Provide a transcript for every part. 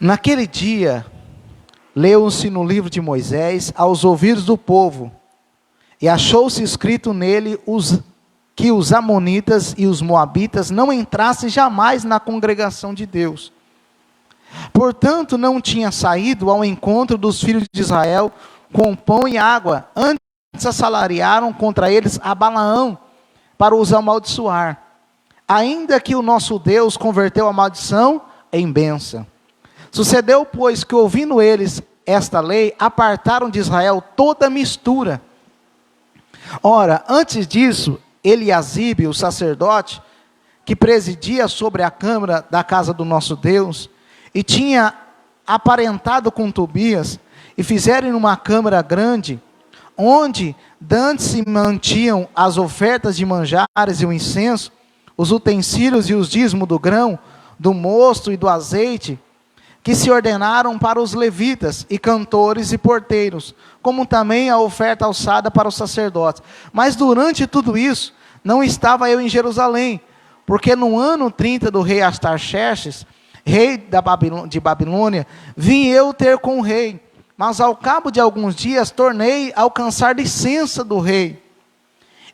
Naquele dia, leu-se no livro de Moisés aos ouvidos do povo, e achou-se escrito nele que os amonitas e os moabitas não entrassem jamais na congregação de Deus. Portanto, não tinha saído ao encontro dos filhos de Israel com pão e água, antes assalariaram contra eles a Balaão, para os amaldiçoar. Ainda que o nosso Deus converteu a maldição em bênção. Sucedeu, pois, que ouvindo eles esta lei, apartaram de Israel toda mistura. Ora, antes disso, Eliasibe, o sacerdote, que presidia sobre a câmara da casa do nosso Deus, e tinha aparentado com Tobias, e fizeram uma câmara grande, onde dantes se mantinham as ofertas de manjares e o incenso, os utensílios e os dízimos do grão, do mosto e do azeite, que se ordenaram para os levitas, e cantores e porteiros, como também a oferta alçada para os sacerdotes. Mas durante tudo isso, não estava eu em Jerusalém, porque no ano 30 do rei Astarxerxes, rei de Babilônia, vim eu ter com o rei, mas ao cabo de alguns dias, tornei a alcançar licença do rei,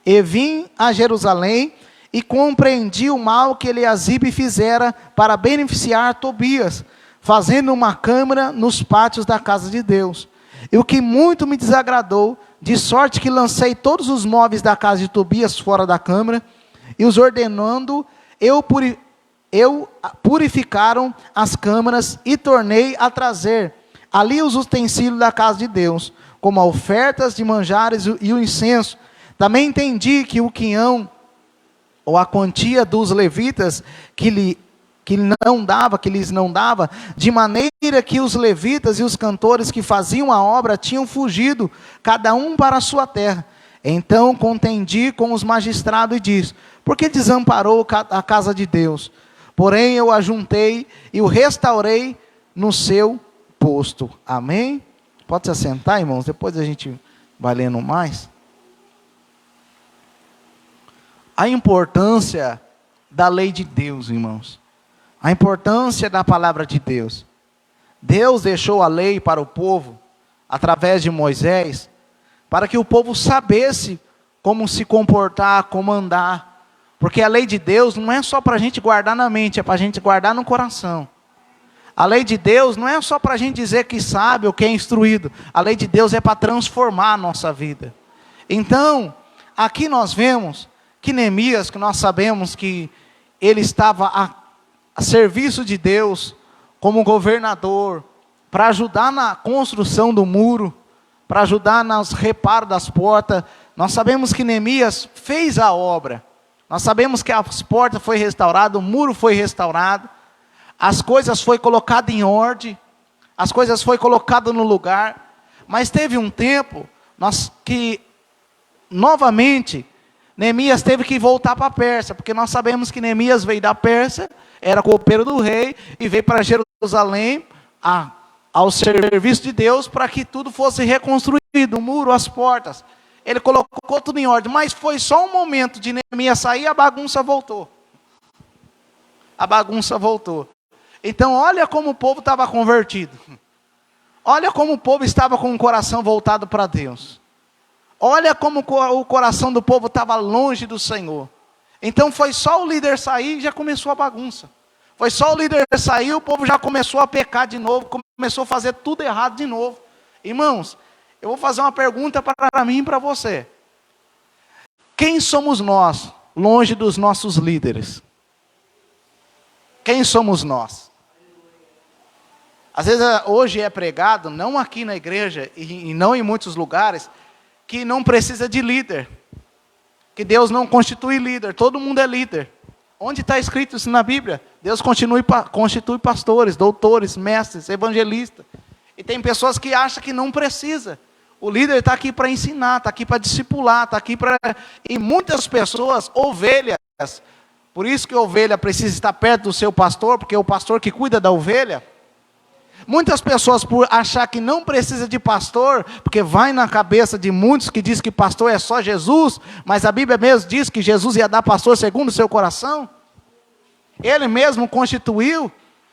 e vim a Jerusalém, e compreendi o mal que Eliasibe fizera para beneficiar Tobias, fazendo uma câmara nos pátios da casa de Deus. E o que muito me desagradou, de sorte que lancei todos os móveis da casa de Tobias fora da câmara, e os ordenando, purificaram as câmaras, e tornei a trazer ali os utensílios da casa de Deus, como ofertas de manjares e o incenso. Também entendi que o quinhão, ou a quantia dos levitas que lhes não dava, de maneira que os levitas e os cantores que faziam a obra tinham fugido, cada um para a sua terra. Então contendi com os magistrados e disse: por que desamparou a casa de Deus? Porém eu ajuntei e o restaurei no seu posto. Amém? Pode se assentar, irmãos, depois a gente vai lendo mais. A importância da lei de Deus, irmãos. A importância da palavra de Deus. Deus deixou a lei para o povo, através de Moisés, para que o povo sabesse como se comportar, como andar. Porque a lei de Deus não é só para a gente guardar na mente, é para a gente guardar no coração. A lei de Deus não é só para a gente dizer que sabe ou que é instruído. A lei de Deus é para transformar a nossa vida. Então, aqui nós vemos que Neemias, que nós sabemos que ele estava a serviço de Deus, como governador, para ajudar na construção do muro, para ajudar nos reparos das portas. Nós sabemos que Neemias fez a obra. Nós sabemos que as portas foram restauradas, o muro foi restaurado, as coisas foram colocadas em ordem, as coisas foram colocadas no lugar. Mas teve um tempo que, novamente, Neemias teve que voltar para a Pérsia, porque nós sabemos que Neemias veio da Pérsia, era copeiro do rei, e veio para Jerusalém, ao serviço de Deus, para que tudo fosse reconstruído, o muro, as portas. Ele colocou tudo em ordem, mas foi só um momento de Neemias sair e a bagunça voltou. A bagunça voltou. Então olha como o povo estava convertido. Olha como o povo estava com o coração voltado para Deus. Olha como o coração do povo estava longe do Senhor. Então foi só o líder sair e já começou a bagunça. Foi só o líder sair e o povo já começou a pecar de novo, começou a fazer tudo errado de novo. Irmãos, eu vou fazer uma pergunta para mim e para você. Quem somos nós, longe dos nossos líderes? Quem somos nós? Às vezes hoje é pregado, não aqui na igreja e não em muitos lugares, que não precisa de líder. Que Deus não constitui líder, todo mundo é líder. Onde está escrito isso na Bíblia? Deus constitui pastores, doutores, mestres, evangelistas. E tem pessoas que acham que não precisa. O líder está aqui para ensinar, está aqui para discipular, está aqui para... E muitas pessoas, ovelhas, por isso que a ovelha precisa estar perto do seu pastor, porque é o pastor que cuida da ovelha. Muitas pessoas, por achar que não precisa de pastor, porque vai na cabeça de muitos que diz que pastor é só Jesus, mas a Bíblia mesmo diz que Jesus ia dar pastor segundo o seu coração. Ele mesmo constituiu.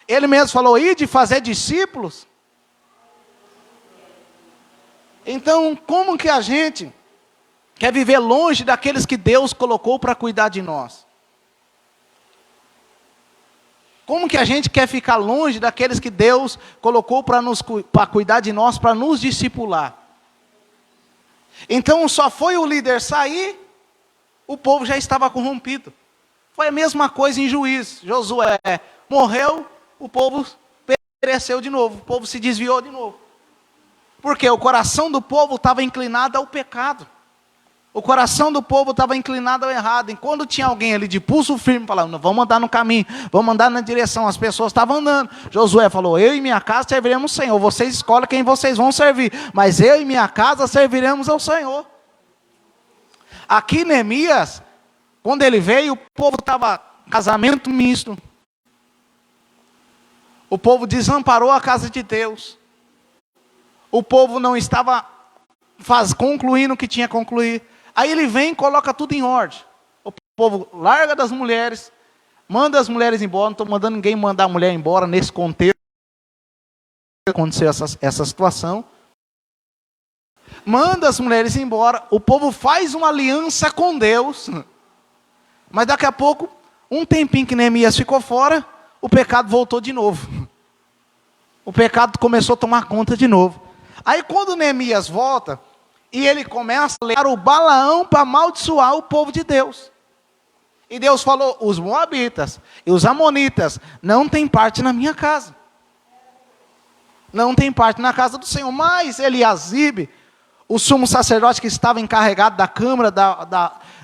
Ele mesmo falou, ide fazer discípulos. Então, como que a gente quer viver longe daqueles que Deus colocou para cuidar de nós? Como que a gente quer ficar longe daqueles que Deus colocou para cuidar de nós, para nos discipular? Então, só foi o líder sair, o povo já estava corrompido. Foi a mesma coisa em Juízes. Josué morreu, o povo pereceu de novo, o povo se desviou de novo. Porque o coração do povo estava inclinado ao pecado. O coração do povo estava inclinado ao errado. E quando tinha alguém ali de pulso firme, falando, vamos andar no caminho, vamos andar na direção, as pessoas estavam andando. Josué falou, eu e minha casa serviremos ao Senhor. Vocês escolhem quem vocês vão servir, mas eu e minha casa serviremos ao Senhor. Aqui Neemias, quando ele veio, o povo estava casamento misto. O povo desamparou a casa de Deus. O povo não estava concluindo o que tinha que concluir. Aí ele vem e coloca tudo em ordem. O povo larga das mulheres, manda as mulheres embora. Não estou mandando ninguém mandar a mulher embora nesse contexto. Aconteceu essa situação. Manda as mulheres embora. O povo faz uma aliança com Deus. Mas daqui a pouco, um tempinho que Neemias ficou fora, o pecado voltou de novo. O pecado começou a tomar conta de novo. Aí quando Neemias volta, e ele começa a ler o Balaão para amaldiçoar o povo de Deus. E Deus falou, os moabitas e os amonitas não têm parte na minha casa. Não tem parte na casa do Senhor. Mas Eliasibe, o sumo sacerdote que estava encarregado da câmara,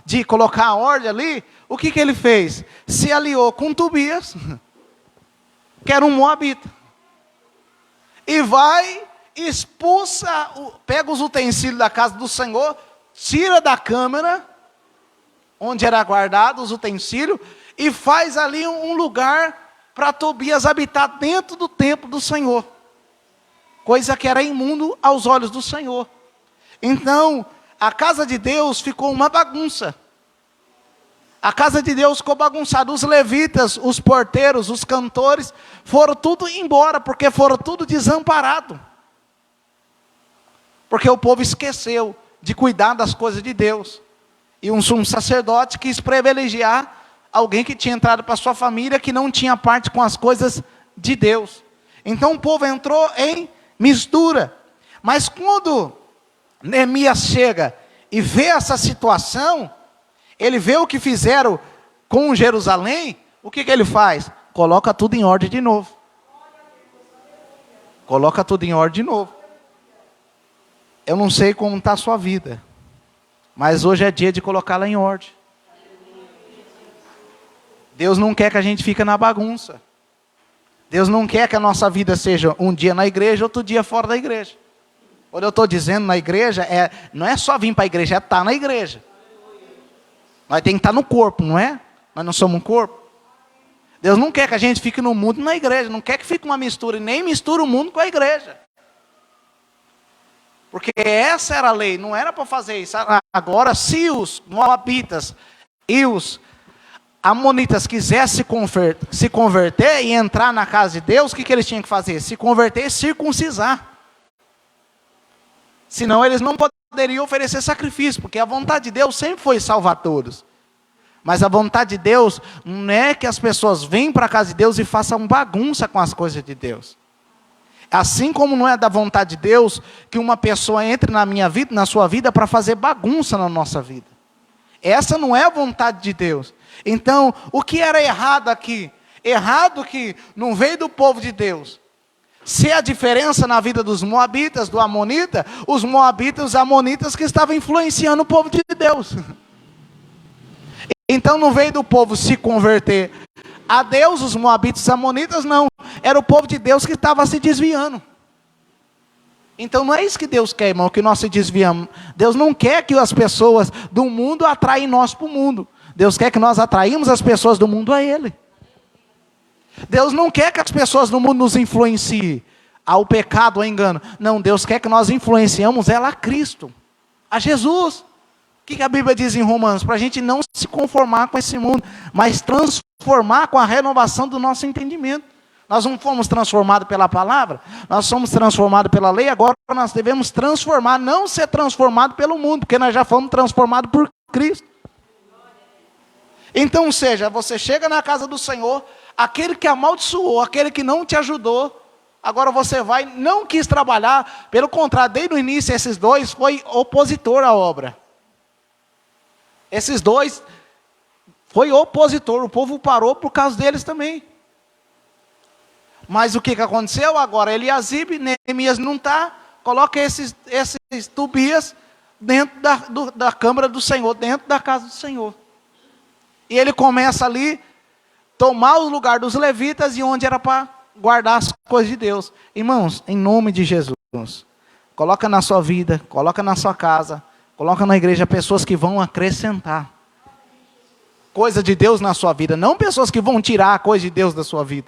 de colocar a ordem ali, o que ele fez? Se aliou com Tobias, que era um moabita. E vai, expulsa, pega os utensílios da casa do Senhor, tira da câmara, onde era guardado os utensílios, e faz ali um lugar para Tobias habitar dentro do templo do Senhor. Coisa que era imundo aos olhos do Senhor. Então, a casa de Deus ficou uma bagunça. A casa de Deus ficou bagunçada. Os levitas, os porteiros, os cantores, foram tudo embora, porque foram tudo desamparados. Porque o povo esqueceu de cuidar das coisas de Deus. E um sumo sacerdote quis privilegiar alguém que tinha entrado para sua família, que não tinha parte com as coisas de Deus. Então o povo entrou em mistura. Mas quando Neemias chega e vê essa situação, ele vê o que fizeram com Jerusalém, o que ele faz? Coloca tudo em ordem de novo. Coloca tudo em ordem de novo. Eu não sei como está a sua vida, mas hoje é dia de colocá-la em ordem. Deus não quer que a gente fique na bagunça. Deus não quer que a nossa vida seja um dia na igreja, outro dia fora da igreja. Quando eu estou dizendo na igreja, não é só vir para a igreja, é estar na igreja. Nós temos que estar no corpo, não é? Nós não somos um corpo. Deus não quer que a gente fique no mundo e na igreja. Não quer que fique uma mistura. E nem mistura o mundo com a igreja. Porque essa era a lei. Não era para fazer isso. Agora, se os moabitas e os amonitas quisessem se converter e entrar na casa de Deus, o que eles tinham que fazer? Se converter e circuncisar. Senão eles não poderiam oferecer sacrifício, porque a vontade de Deus sempre foi salvar todos. Mas a vontade de Deus não é que as pessoas venham para a casa de Deus e façam bagunça com as coisas de Deus. Assim como não é da vontade de Deus que uma pessoa entre na minha vida, na sua vida, para fazer bagunça na nossa vida. Essa não é a vontade de Deus. Então, o que era errado aqui? Errado que não veio do povo de Deus. Se a diferença na vida dos moabitas, do amonita, os moabitas e os amonitas que estavam influenciando o povo de Deus. Então não veio do povo se converter a Deus, os moabitas e os amonitas, não. Era o povo de Deus que estava se desviando. Então não é isso que Deus quer, irmão, que nós se desviamos. Deus não quer que as pessoas do mundo atraem nós para o mundo. Deus quer que nós atraímos as pessoas do mundo a Ele. Deus não quer que as pessoas do mundo nos influenciem ao pecado, ao engano. Não, Deus quer que nós influenciamos ela a Cristo, a Jesus. O que a Bíblia diz em Romanos? Para a gente não se conformar com esse mundo, mas transformar com a renovação do nosso entendimento. Nós não fomos transformados pela palavra, nós somos transformados pela lei, agora nós devemos transformar, não ser transformado pelo mundo, porque nós já fomos transformados por Cristo. Então, ou seja, você chega na casa do Senhor, aquele que amaldiçoou, aquele que não te ajudou, agora você vai, não quis trabalhar, pelo contrário, desde o início, esses dois foi opositor à obra. Esses dois foi opositor, o povo parou por causa deles também. Mas o que aconteceu agora? Eliasibe, Neemias não está, coloca esses Tobias dentro da câmara do Senhor, dentro da casa do Senhor. E ele começa ali, tomar o lugar dos levitas, e onde era para guardar as coisas de Deus. Irmãos, em nome de Jesus, coloca na sua vida, coloca na sua casa, coloca na igreja pessoas que vão acrescentar coisa de Deus na sua vida, não pessoas que vão tirar a coisa de Deus da sua vida.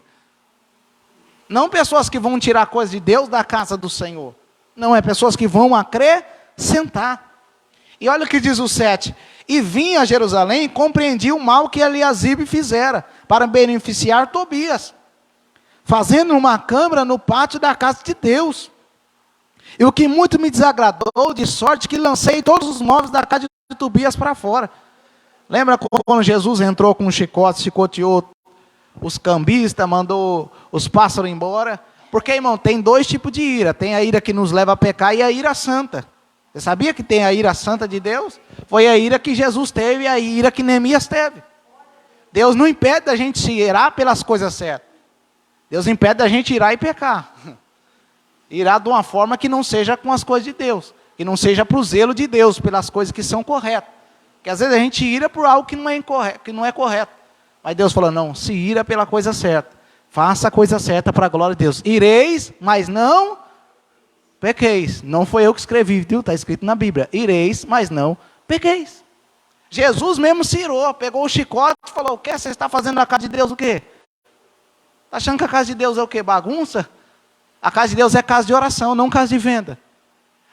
Não pessoas que vão tirar coisa de Deus da casa do Senhor. Não, é pessoas que vão acrescentar. E olha o que diz o 7. E vinha a Jerusalém e compreendia o mal que Eliasibe fizera, para beneficiar Tobias, fazendo uma câmara no pátio da casa de Deus. E o que muito me desagradou, de sorte que lancei todos os móveis da casa de Tobias para fora. Lembra quando Jesus entrou com um chicote, chicoteou os cambistas, mandou os pássaros embora? Porque, irmão, tem dois tipos de ira. Tem a ira que nos leva a pecar e a ira santa. Você sabia que tem a ira santa de Deus? Foi a ira que Jesus teve e a ira que Neemias teve. Deus não impede da gente se irar pelas coisas certas. Deus impede da gente irar e pecar. Irar de uma forma que não seja com as coisas de Deus. Que não seja para o zelo de Deus, pelas coisas que são corretas. Porque às vezes a gente ira por algo que não é correto. Mas Deus falou, não, se ira pela coisa certa. Faça a coisa certa para a glória de Deus. Ireis, mas não pequeis. Não foi eu que escrevi, viu? Está escrito na Bíblia. Ireis, mas não pequeis. Jesus mesmo se irou, pegou o chicote e falou, o que você está fazendo na casa de Deus? O quê? Está achando que a casa de Deus é o quê? Bagunça? A casa de Deus é casa de oração, não casa de venda.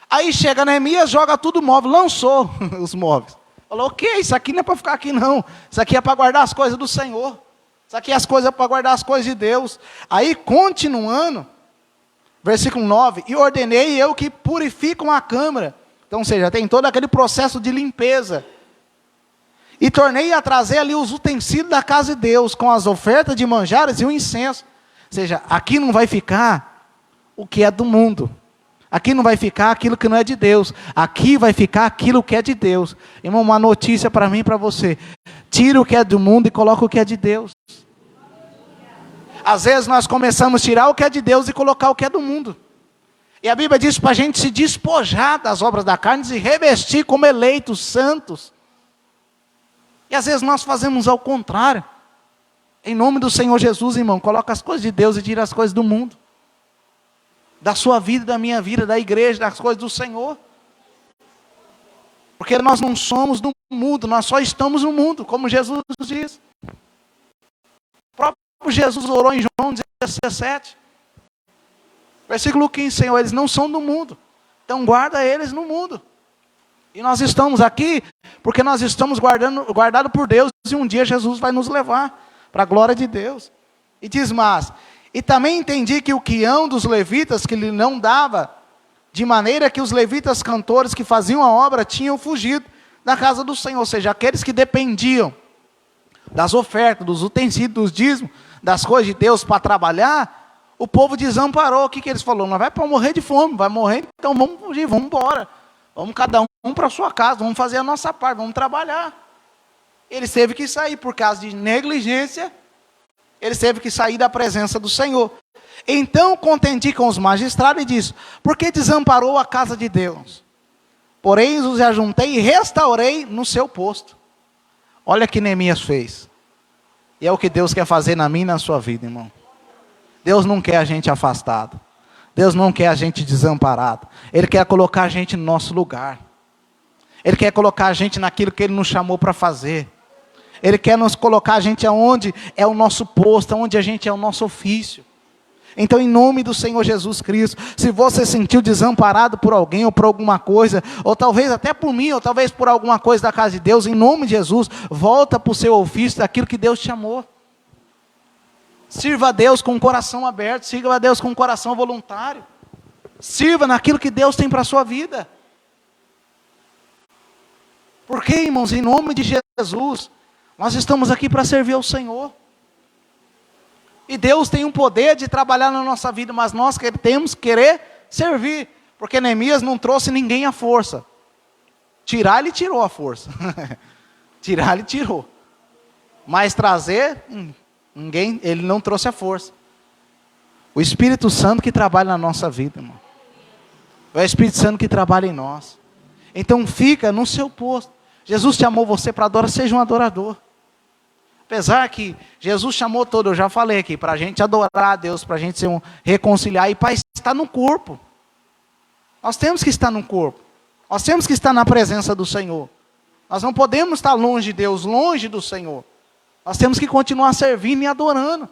Aí chega Neemias, joga tudo móvel, lançou os móveis. Falou, ok, isso aqui não é para ficar aqui não. Isso aqui é para guardar as coisas do Senhor. Isso aqui é as coisas para guardar as coisas de Deus. Aí, continuando, versículo 9. E ordenei eu que purificam a câmara. Então, ou seja, tem todo aquele processo de limpeza. E tornei a trazer ali os utensílios da casa de Deus, com as ofertas de manjares e o incenso. Ou seja, aqui não vai ficar o que é do mundo. Aqui não vai ficar aquilo que não é de Deus. Aqui vai ficar aquilo que é de Deus. Irmão, uma notícia para mim e para você. Tira o que é do mundo e coloca o que é de Deus. Às vezes nós começamos a tirar o que é de Deus e colocar o que é do mundo. E a Bíblia diz para a gente se despojar das obras da carne e revestir como eleitos, santos. E às vezes nós fazemos ao contrário. Em nome do Senhor Jesus, irmão, coloca as coisas de Deus e tira as coisas do mundo. Da sua vida, da minha vida, da igreja, das coisas do Senhor. Porque nós não somos do mundo, nós só estamos no mundo, como Jesus diz. O próprio Jesus orou em João 17. Versículo 15, Senhor, eles não são do mundo. Então guarda eles no mundo. E nós estamos aqui porque nós estamos guardados por Deus. E um dia Jesus vai nos levar para a glória de Deus. E diz mais... E também entendi que o quião dos levitas que lhe não dava, de maneira que os levitas cantores que faziam a obra tinham fugido da casa do Senhor. Ou seja, aqueles que dependiam das ofertas, dos utensílios, dos dízimos, das coisas de Deus para trabalhar, o povo desamparou. O que eles falaram? Nós vai para morrer de fome, vai morrer, então vamos fugir, vamos embora. Vamos cada um para a sua casa, vamos fazer a nossa parte, vamos trabalhar. Eles teve que sair por causa de negligência. Eles teve que sair da presença do Senhor. Então contendi com os magistrados e disse, por que desamparou a casa de Deus? Porém os ajuntei e restaurei no seu posto. Olha o que Neemias fez. E é o que Deus quer fazer na minha e na sua vida, irmão. Deus não quer a gente afastado. Deus não quer a gente desamparado. Ele quer colocar a gente no nosso lugar. Ele quer colocar a gente naquilo que Ele nos chamou para fazer. Ele quer nos colocar a gente aonde é o nosso posto, aonde a gente é o nosso ofício. Então, em nome do Senhor Jesus Cristo, se você se sentiu desamparado por alguém ou por alguma coisa, ou talvez até por mim, ou talvez por alguma coisa da casa de Deus, em nome de Jesus, volta para o seu ofício daquilo que Deus te chamou. Sirva a Deus com o coração aberto, sirva a Deus com o coração voluntário. Sirva naquilo que Deus tem para a sua vida. Porque, irmãos, em nome de Jesus, nós estamos aqui para servir ao Senhor. E Deus tem um poder de trabalhar na nossa vida, mas nós temos que querer servir. Porque Neemias não trouxe ninguém à força. Tirar, ele tirou a força. Tirar, ele tirou. Mas trazer, ninguém, ele não trouxe a força. O Espírito Santo que trabalha na nossa vida, irmão. É o Espírito Santo que trabalha em nós. Então fica no seu posto. Jesus chamou você para adorar, seja um adorador. Apesar que Jesus chamou todo, eu já falei aqui, para a gente adorar a Deus, para a gente ser reconciliar e para estar no corpo. Nós temos que estar no corpo. Nós temos que estar na presença do Senhor. Nós não podemos estar longe de Deus, longe do Senhor. Nós temos que continuar servindo e adorando.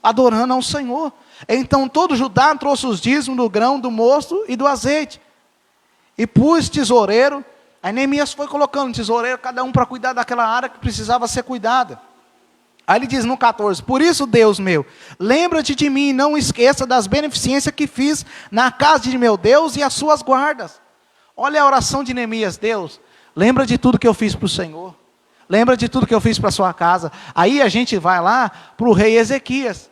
Adorando ao Senhor. Então todo Judá trouxe os dízimos do grão, do mosto e do azeite. E pus tesoureiro. Aí Neemias foi colocando tesoureiro, cada um para cuidar daquela área que precisava ser cuidada. Aí ele diz no 14, por isso Deus meu, lembra-te de mim e não esqueça das beneficências que fiz na casa de meu Deus e as suas guardas. Olha a oração de Neemias, Deus, lembra de tudo que eu fiz para o Senhor. Lembra de tudo que eu fiz para a sua casa. Aí a gente vai lá para o rei Ezequias.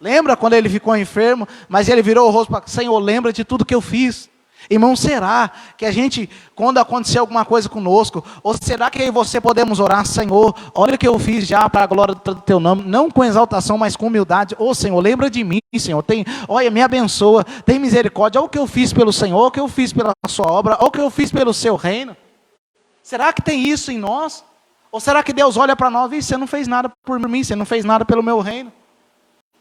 Lembra quando ele ficou enfermo, mas ele virou o rosto para o Senhor, lembra de tudo que eu fiz. Irmão, será que a gente, quando acontecer alguma coisa conosco, ou será que eu e você podemos orar, Senhor, olha o que eu fiz já para a glória do teu nome, não com exaltação, mas com humildade. Ô Senhor, lembra de mim, Senhor, olha, me abençoa, tem misericórdia, olha o que eu fiz pelo Senhor, olha o que eu fiz pela sua obra, olha o que eu fiz pelo seu reino. Será que tem isso em nós? Ou será que Deus olha para nós e diz, você não fez nada por mim, você não fez nada pelo meu reino?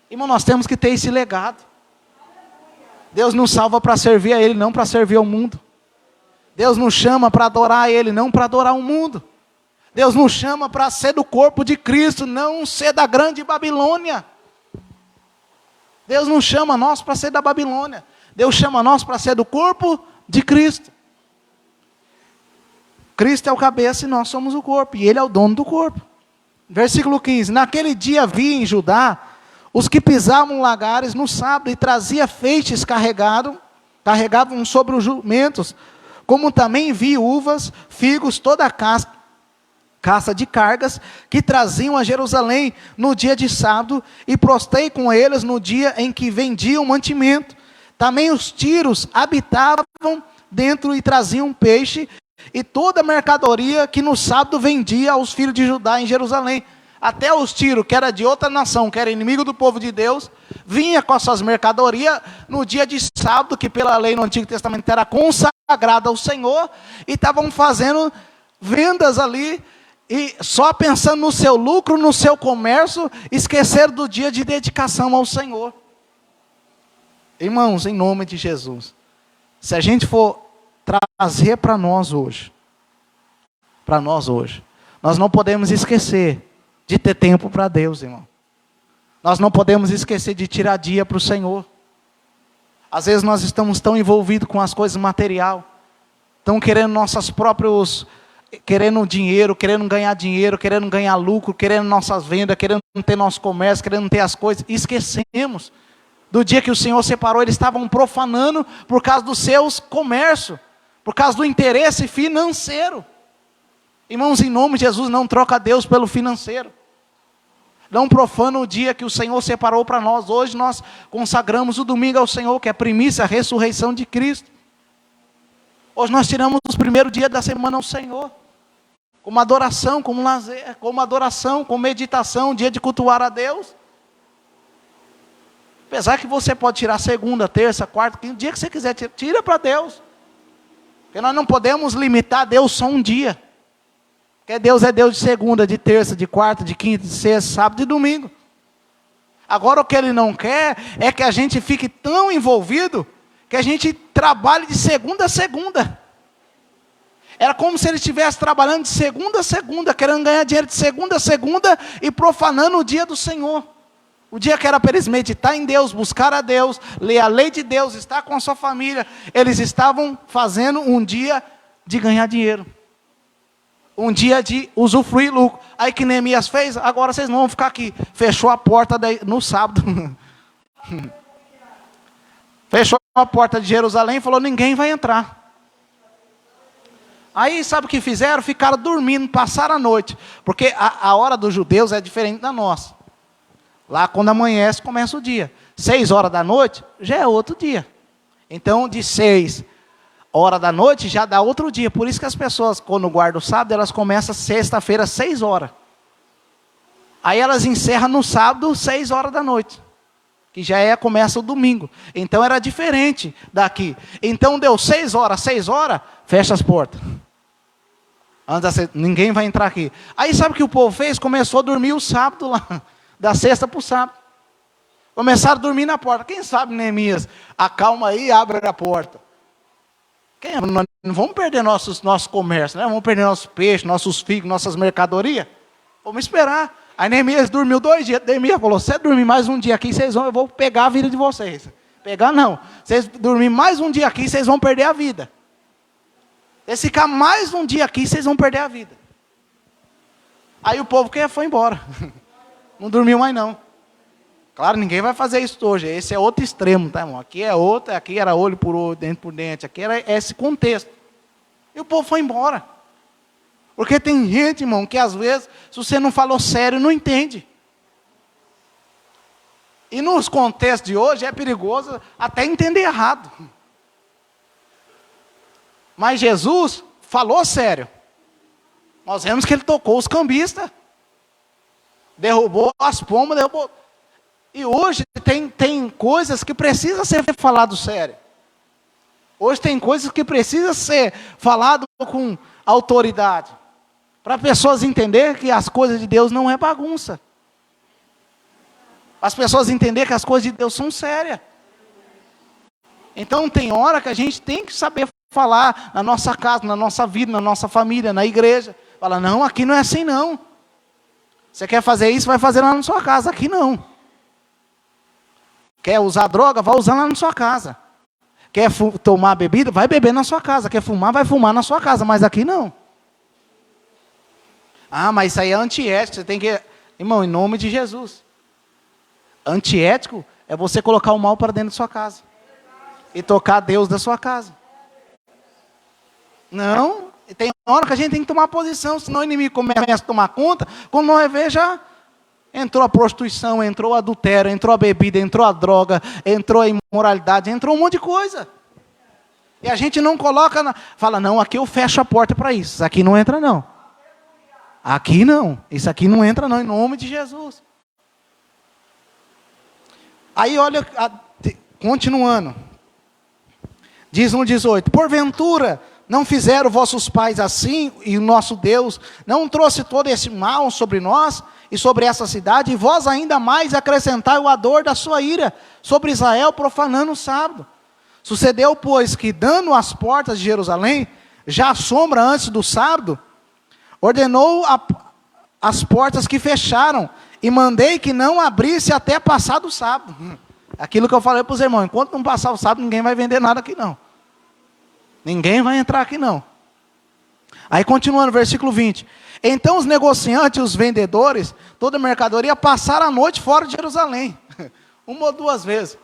Irmão, nós temos que ter esse legado. Deus nos salva para servir a Ele, não para servir ao mundo. Deus nos chama para adorar a Ele, não para adorar o mundo. Deus nos chama para ser do corpo de Cristo, não ser da grande Babilônia. Deus não chama nós para ser da Babilônia. Deus chama nós para ser do corpo de Cristo. Cristo é o cabeça e nós somos o corpo. E Ele é o dono do corpo. Versículo 15. Naquele dia vi em Judá os que pisavam lagares no sábado e trazia feixes carregavam sobre os jumentos, como também vi uvas, figos, toda a caça de cargas que traziam a Jerusalém no dia de sábado, e prostei com eles no dia em que vendiam mantimento. Também os tiros habitavam dentro e traziam peixe, e toda a mercadoria que no sábado vendia aos filhos de Judá em Jerusalém. Até os tiros, que era de outra nação, que era inimigo do povo de Deus, vinha com as suas mercadorias no dia de sábado, que pela lei no Antigo Testamento era consagrada ao Senhor, e estavam fazendo vendas ali, e só pensando no seu lucro, no seu comércio, esqueceram do dia de dedicação ao Senhor. Irmãos, em nome de Jesus, se a gente for trazer para nós hoje, nós não podemos esquecer de ter tempo para Deus, irmão. Nós não podemos esquecer de tirar dia para o Senhor. Às vezes nós estamos tão envolvidos com as coisas materiais, tão querendo querendo dinheiro, querendo ganhar lucro, querendo nossas vendas, querendo ter nosso comércio, querendo ter as coisas. E esquecemos do dia que o Senhor separou, eles estavam profanando por causa dos seus comércios, por causa do interesse financeiro. Irmãos, em nome de Jesus, não troca Deus pelo financeiro. Não profana o dia que o Senhor separou para nós. Hoje nós consagramos o domingo ao Senhor, que é a primícia, a ressurreição de Cristo. Hoje nós tiramos os primeiros dias da semana ao Senhor. Como adoração, como lazer, como adoração, como meditação, dia de cultuar a Deus. Apesar que você pode tirar segunda, terça, quarta, quinta, o dia que você quiser, tira para Deus. Porque nós não podemos limitar Deus só um dia. Porque Deus é Deus de segunda, de terça, de quarta, de quinta, de sexta, sábado e domingo. Agora o que Ele não quer é que a gente fique tão envolvido que a gente trabalhe de segunda a segunda. Era como se Ele estivesse trabalhando de segunda a segunda, querendo ganhar dinheiro de segunda a segunda e profanando o dia do Senhor. O dia que era para eles meditar em Deus, buscar a Deus, ler a lei de Deus, estar com a sua família, eles estavam fazendo um dia de ganhar dinheiro. Um dia de usufruir lucro. Aí que Neemias fez, agora vocês não vão ficar aqui. Fechou a porta no sábado. Fechou a porta de Jerusalém e falou, ninguém vai entrar. Aí sabe o que fizeram? Ficaram dormindo, passaram a noite. Porque a hora dos judeus é diferente da nossa. Lá quando amanhece, começa o dia. 6 horas da noite, já é outro dia. Então de 6 horas da noite, já dá outro dia. Por isso que as pessoas, quando guardam o sábado, elas começam sexta-feira, 6 horas. Aí elas encerram no sábado, 6 horas da noite. Que já começa o domingo. Então era diferente daqui. Então deu 6 horas, fecha as portas. Ninguém vai entrar aqui. Aí sabe o que o povo fez? Começou a dormir o sábado lá. Da sexta para o sábado. Começaram a dormir na porta. Quem sabe, Neemias, acalma aí e abre a porta. Nós não vamos perder nosso comércio, né? Vamos perder nossos peixes, nossos figos, nossas mercadorias. Vamos esperar. Aí Neemias dormiu 2 dias. Neemias falou, se dormir mais um dia aqui, eu vou pegar a vida de vocês. Pegar não. Vocês dormir mais um dia aqui, vocês vão perder a vida. Se ficar mais um dia aqui, vocês vão perder a vida. Aí o povo foi embora. Não dormiu mais não. Claro, ninguém vai fazer isso hoje. Esse é outro extremo, tá, irmão? Aqui é outro, aqui era olho por olho, dente por dente. Aqui era esse contexto. E o povo foi embora. Porque tem gente, irmão, que às vezes, se você não falou sério, não entende. E nos contextos de hoje é perigoso até entender errado. Mas Jesus falou sério. Nós vemos que ele tocou os cambistas. Derrubou as pombas, derrubou. E hoje tem coisas que precisam ser falado sério. Hoje tem coisas que precisam ser falado com autoridade. Para pessoas entenderem que as coisas de Deus não é bagunça. As pessoas entenderem que as coisas de Deus são sérias. Então tem hora que a gente tem que saber falar na nossa casa, na nossa vida, na nossa família, na igreja. Fala, não, aqui não é assim não. Você quer fazer isso, vai fazer lá na sua casa. Aqui não. Quer usar droga, vai usar lá na sua casa. Quer tomar bebida, vai beber na sua casa. Quer fumar, vai fumar na sua casa. Mas aqui não. Ah, mas isso aí é antiético. Você tem que... Irmão, em nome de Jesus. Antiético é você colocar o mal para dentro da sua casa. E tocar Deus da sua casa. Não... Tem hora que a gente tem que tomar posição, senão o inimigo começa a tomar conta, quando nós vê já entrou a prostituição, entrou o adultério, entrou a bebida, entrou a droga, entrou a imoralidade, entrou um monte de coisa. E a gente não coloca, fala, não, aqui eu fecho a porta para isso, isso aqui não entra não. Aqui não, isso aqui não entra não, em nome de Jesus. Aí olha, continuando, diz no 18, porventura... Não fizeram vossos pais assim, e o nosso Deus não trouxe todo esse mal sobre nós e sobre essa cidade, e vós ainda mais acrescentai o ardor da sua ira sobre Israel, profanando o sábado. Sucedeu, pois, que dando as portas de Jerusalém, já à sombra antes do sábado, ordenou as portas que fecharam, e mandei que não abrisse até passar do sábado. Aquilo que eu falei para os irmãos, enquanto não passar o sábado, ninguém vai vender nada aqui não. Ninguém vai entrar aqui não. Aí continuando, versículo 20. Então os negociantes e os vendedores, toda a mercadoria, passaram a noite fora de Jerusalém. 1 ou 2 vezes.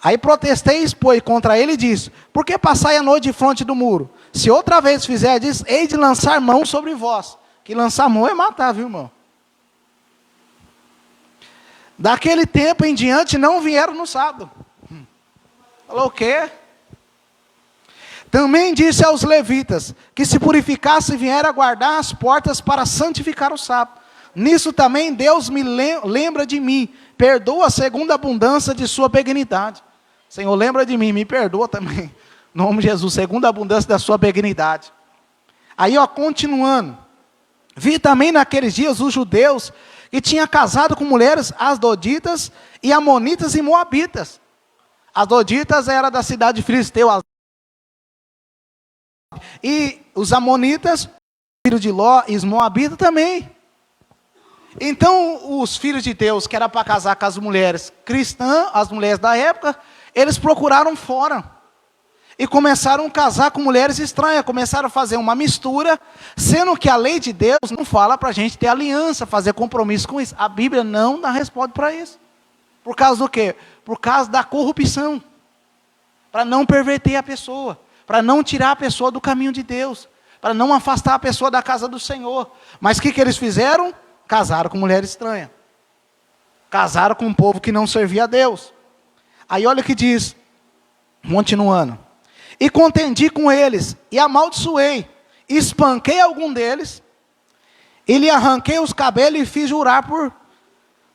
Aí protestei, pois, contra ele e disse, por que passai a noite de fronte do muro? Se outra vez fizerdes, hei de lançar mão sobre vós. Que lançar mão é matar, viu, irmão? Daquele tempo em diante não vieram no sábado. Falou o quê? Também disse aos levitas, que se purificasse e vier a guardar as portas para santificar o sábado. Nisso também Deus me lembra de mim, perdoa segundo a abundância de sua benignidade. Senhor, lembra de mim, me perdoa também. Em nome de Jesus, segundo a abundância da sua benignidade. Aí, continuando. Vi também naqueles dias os judeus que tinham casado com mulheres asdoditas e amonitas e moabitas. Asdoditas era da cidade de Filisteu, e os amonitas, filhos de Ló, e os moabitas também. Então, os filhos de Deus, que era para casar com as mulheres cristãs, as mulheres da época, eles procuraram fora. E começaram a casar com mulheres estranhas, começaram a fazer uma mistura, sendo que a lei de Deus não fala para a gente ter aliança, fazer compromisso com isso. A Bíblia não dá resposta para isso. Por causa do quê? Por causa da corrupção. Para não perverter a pessoa, para não tirar a pessoa do caminho de Deus, para não afastar a pessoa da casa do Senhor. Mas o que eles fizeram? Casaram com mulher estranha. Casaram com um povo que não servia a Deus. Aí olha o que diz, continuando. E contendi com eles, e amaldiçoei, e espanquei algum deles, e lhe arranquei os cabelos e fiz jurar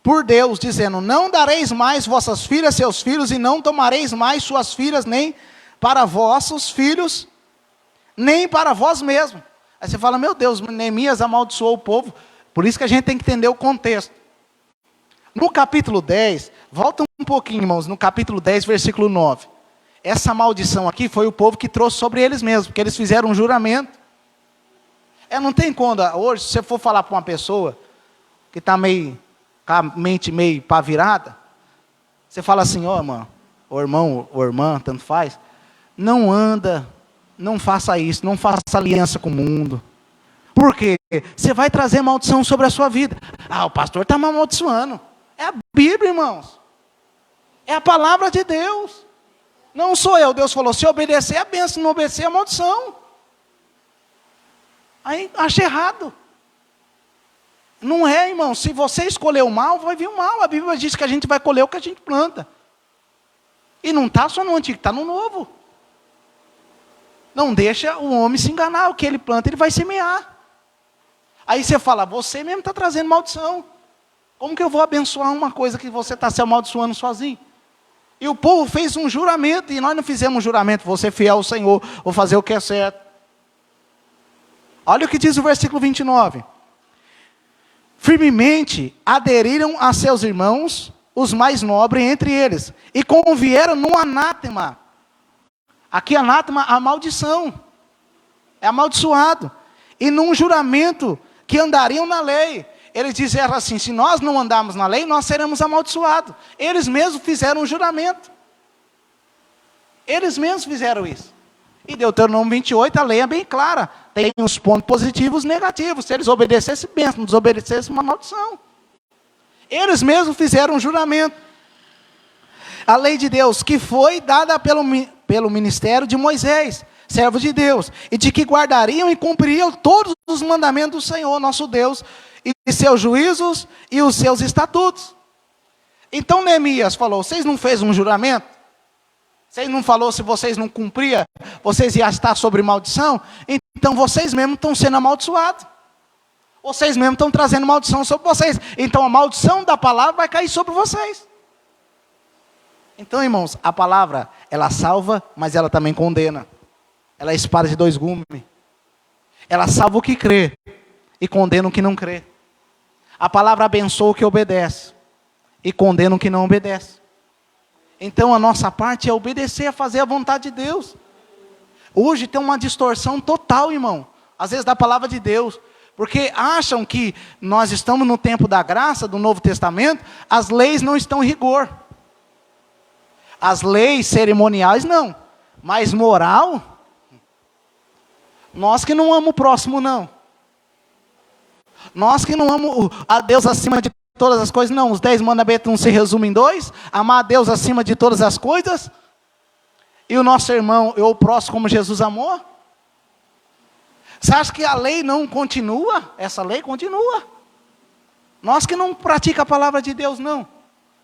por Deus, dizendo, não dareis mais vossas filhas seus filhos, e não tomareis mais suas filhas, nem para vossos filhos, nem para vós mesmos. Aí você fala, meu Deus, Neemias amaldiçoou o povo. Por isso que a gente tem que entender o contexto. No capítulo 10, volta um pouquinho, irmãos, no capítulo 10, versículo 9. Essa maldição aqui foi o povo que trouxe sobre eles mesmos, porque eles fizeram um juramento. Não tem quando, hoje, se você for falar para uma pessoa que está meio, com a mente meio pá virada, você fala assim, irmão, ou irmã, tanto faz, não anda, não faça isso, não faça aliança com o mundo. Por quê? Você vai trazer maldição sobre a sua vida. O pastor está me amaldiçoando. É a Bíblia, irmãos. É a palavra de Deus. Não sou eu. Deus falou, se obedecer é bênção, se não obedecer é maldição. Aí acha errado. Não é, irmão. Se você escolher o mal, vai vir o mal. A Bíblia diz que a gente vai colher o que a gente planta. E não está só no antigo, está no novo. Não deixa o homem se enganar. O que ele planta, ele vai semear. Aí você fala, você mesmo está trazendo maldição. Como que eu vou abençoar uma coisa que você está se amaldiçoando sozinho? E o povo fez um juramento, e nós não fizemos um juramento, vou ser fiel ao Senhor, vou fazer o que é certo. Olha o que diz o versículo 29. Firmemente aderiram a seus irmãos, os mais nobres entre eles, e convieram num anátema. Aqui anátema, a maldição. É amaldiçoado. E num juramento que andariam na lei. Eles disseram assim, se nós não andarmos na lei, nós seremos amaldiçoados. Eles mesmos fizeram um juramento. Eles mesmos fizeram isso. E Deuteronômio 28, a lei é bem clara. Tem uns pontos positivos e negativos. Se eles obedecessem, bem, se não desobedecessem, uma maldição. Eles mesmos fizeram um juramento. A lei de Deus, que foi dada pelo ministério de Moisés, servo de Deus, e de que guardariam e cumpririam todos os mandamentos do Senhor, nosso Deus, e seus juízos e os seus estatutos. Então Neemias falou, vocês não fez um juramento? Vocês não falou se vocês não cumpriam, vocês iam estar sobre maldição? Então vocês mesmos estão sendo amaldiçoados. Vocês mesmos estão trazendo maldição sobre vocês. Então a maldição da palavra vai cair sobre vocês. Então, irmãos, a palavra, ela salva, mas ela também condena. Ela é espada de dois gumes. Ela salva o que crê e condena o que não crê. A palavra abençoa o que obedece e condena o que não obedece. Então a nossa parte é obedecer, a fazer a vontade de Deus. Hoje tem uma distorção total, irmão, às vezes da palavra de Deus, porque acham que nós estamos no tempo da graça, do Novo Testamento, as leis não estão em rigor. As leis cerimoniais não, mas moral, nós que não amamos o próximo não. Nós que não amamos a Deus acima de todas as coisas, não. Os 10 mandamentos não se resumem em 2. Amar a Deus acima de todas as coisas. E o nosso irmão, o próximo como Jesus amou. Você acha que a lei não continua? Essa lei continua. Nós que não praticamos a palavra de Deus, não.